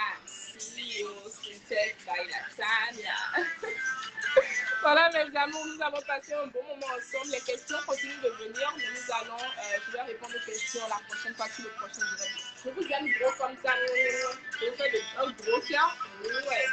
A: Voilà mes amours, nous avons passé un bon moment ensemble. Les questions continuent de venir, mais nous allons, je vais répondre aux questions la prochaine fois sur le prochain direct. Je vous aime gros comme ça. Je vous fais un gros cœur. Ouais.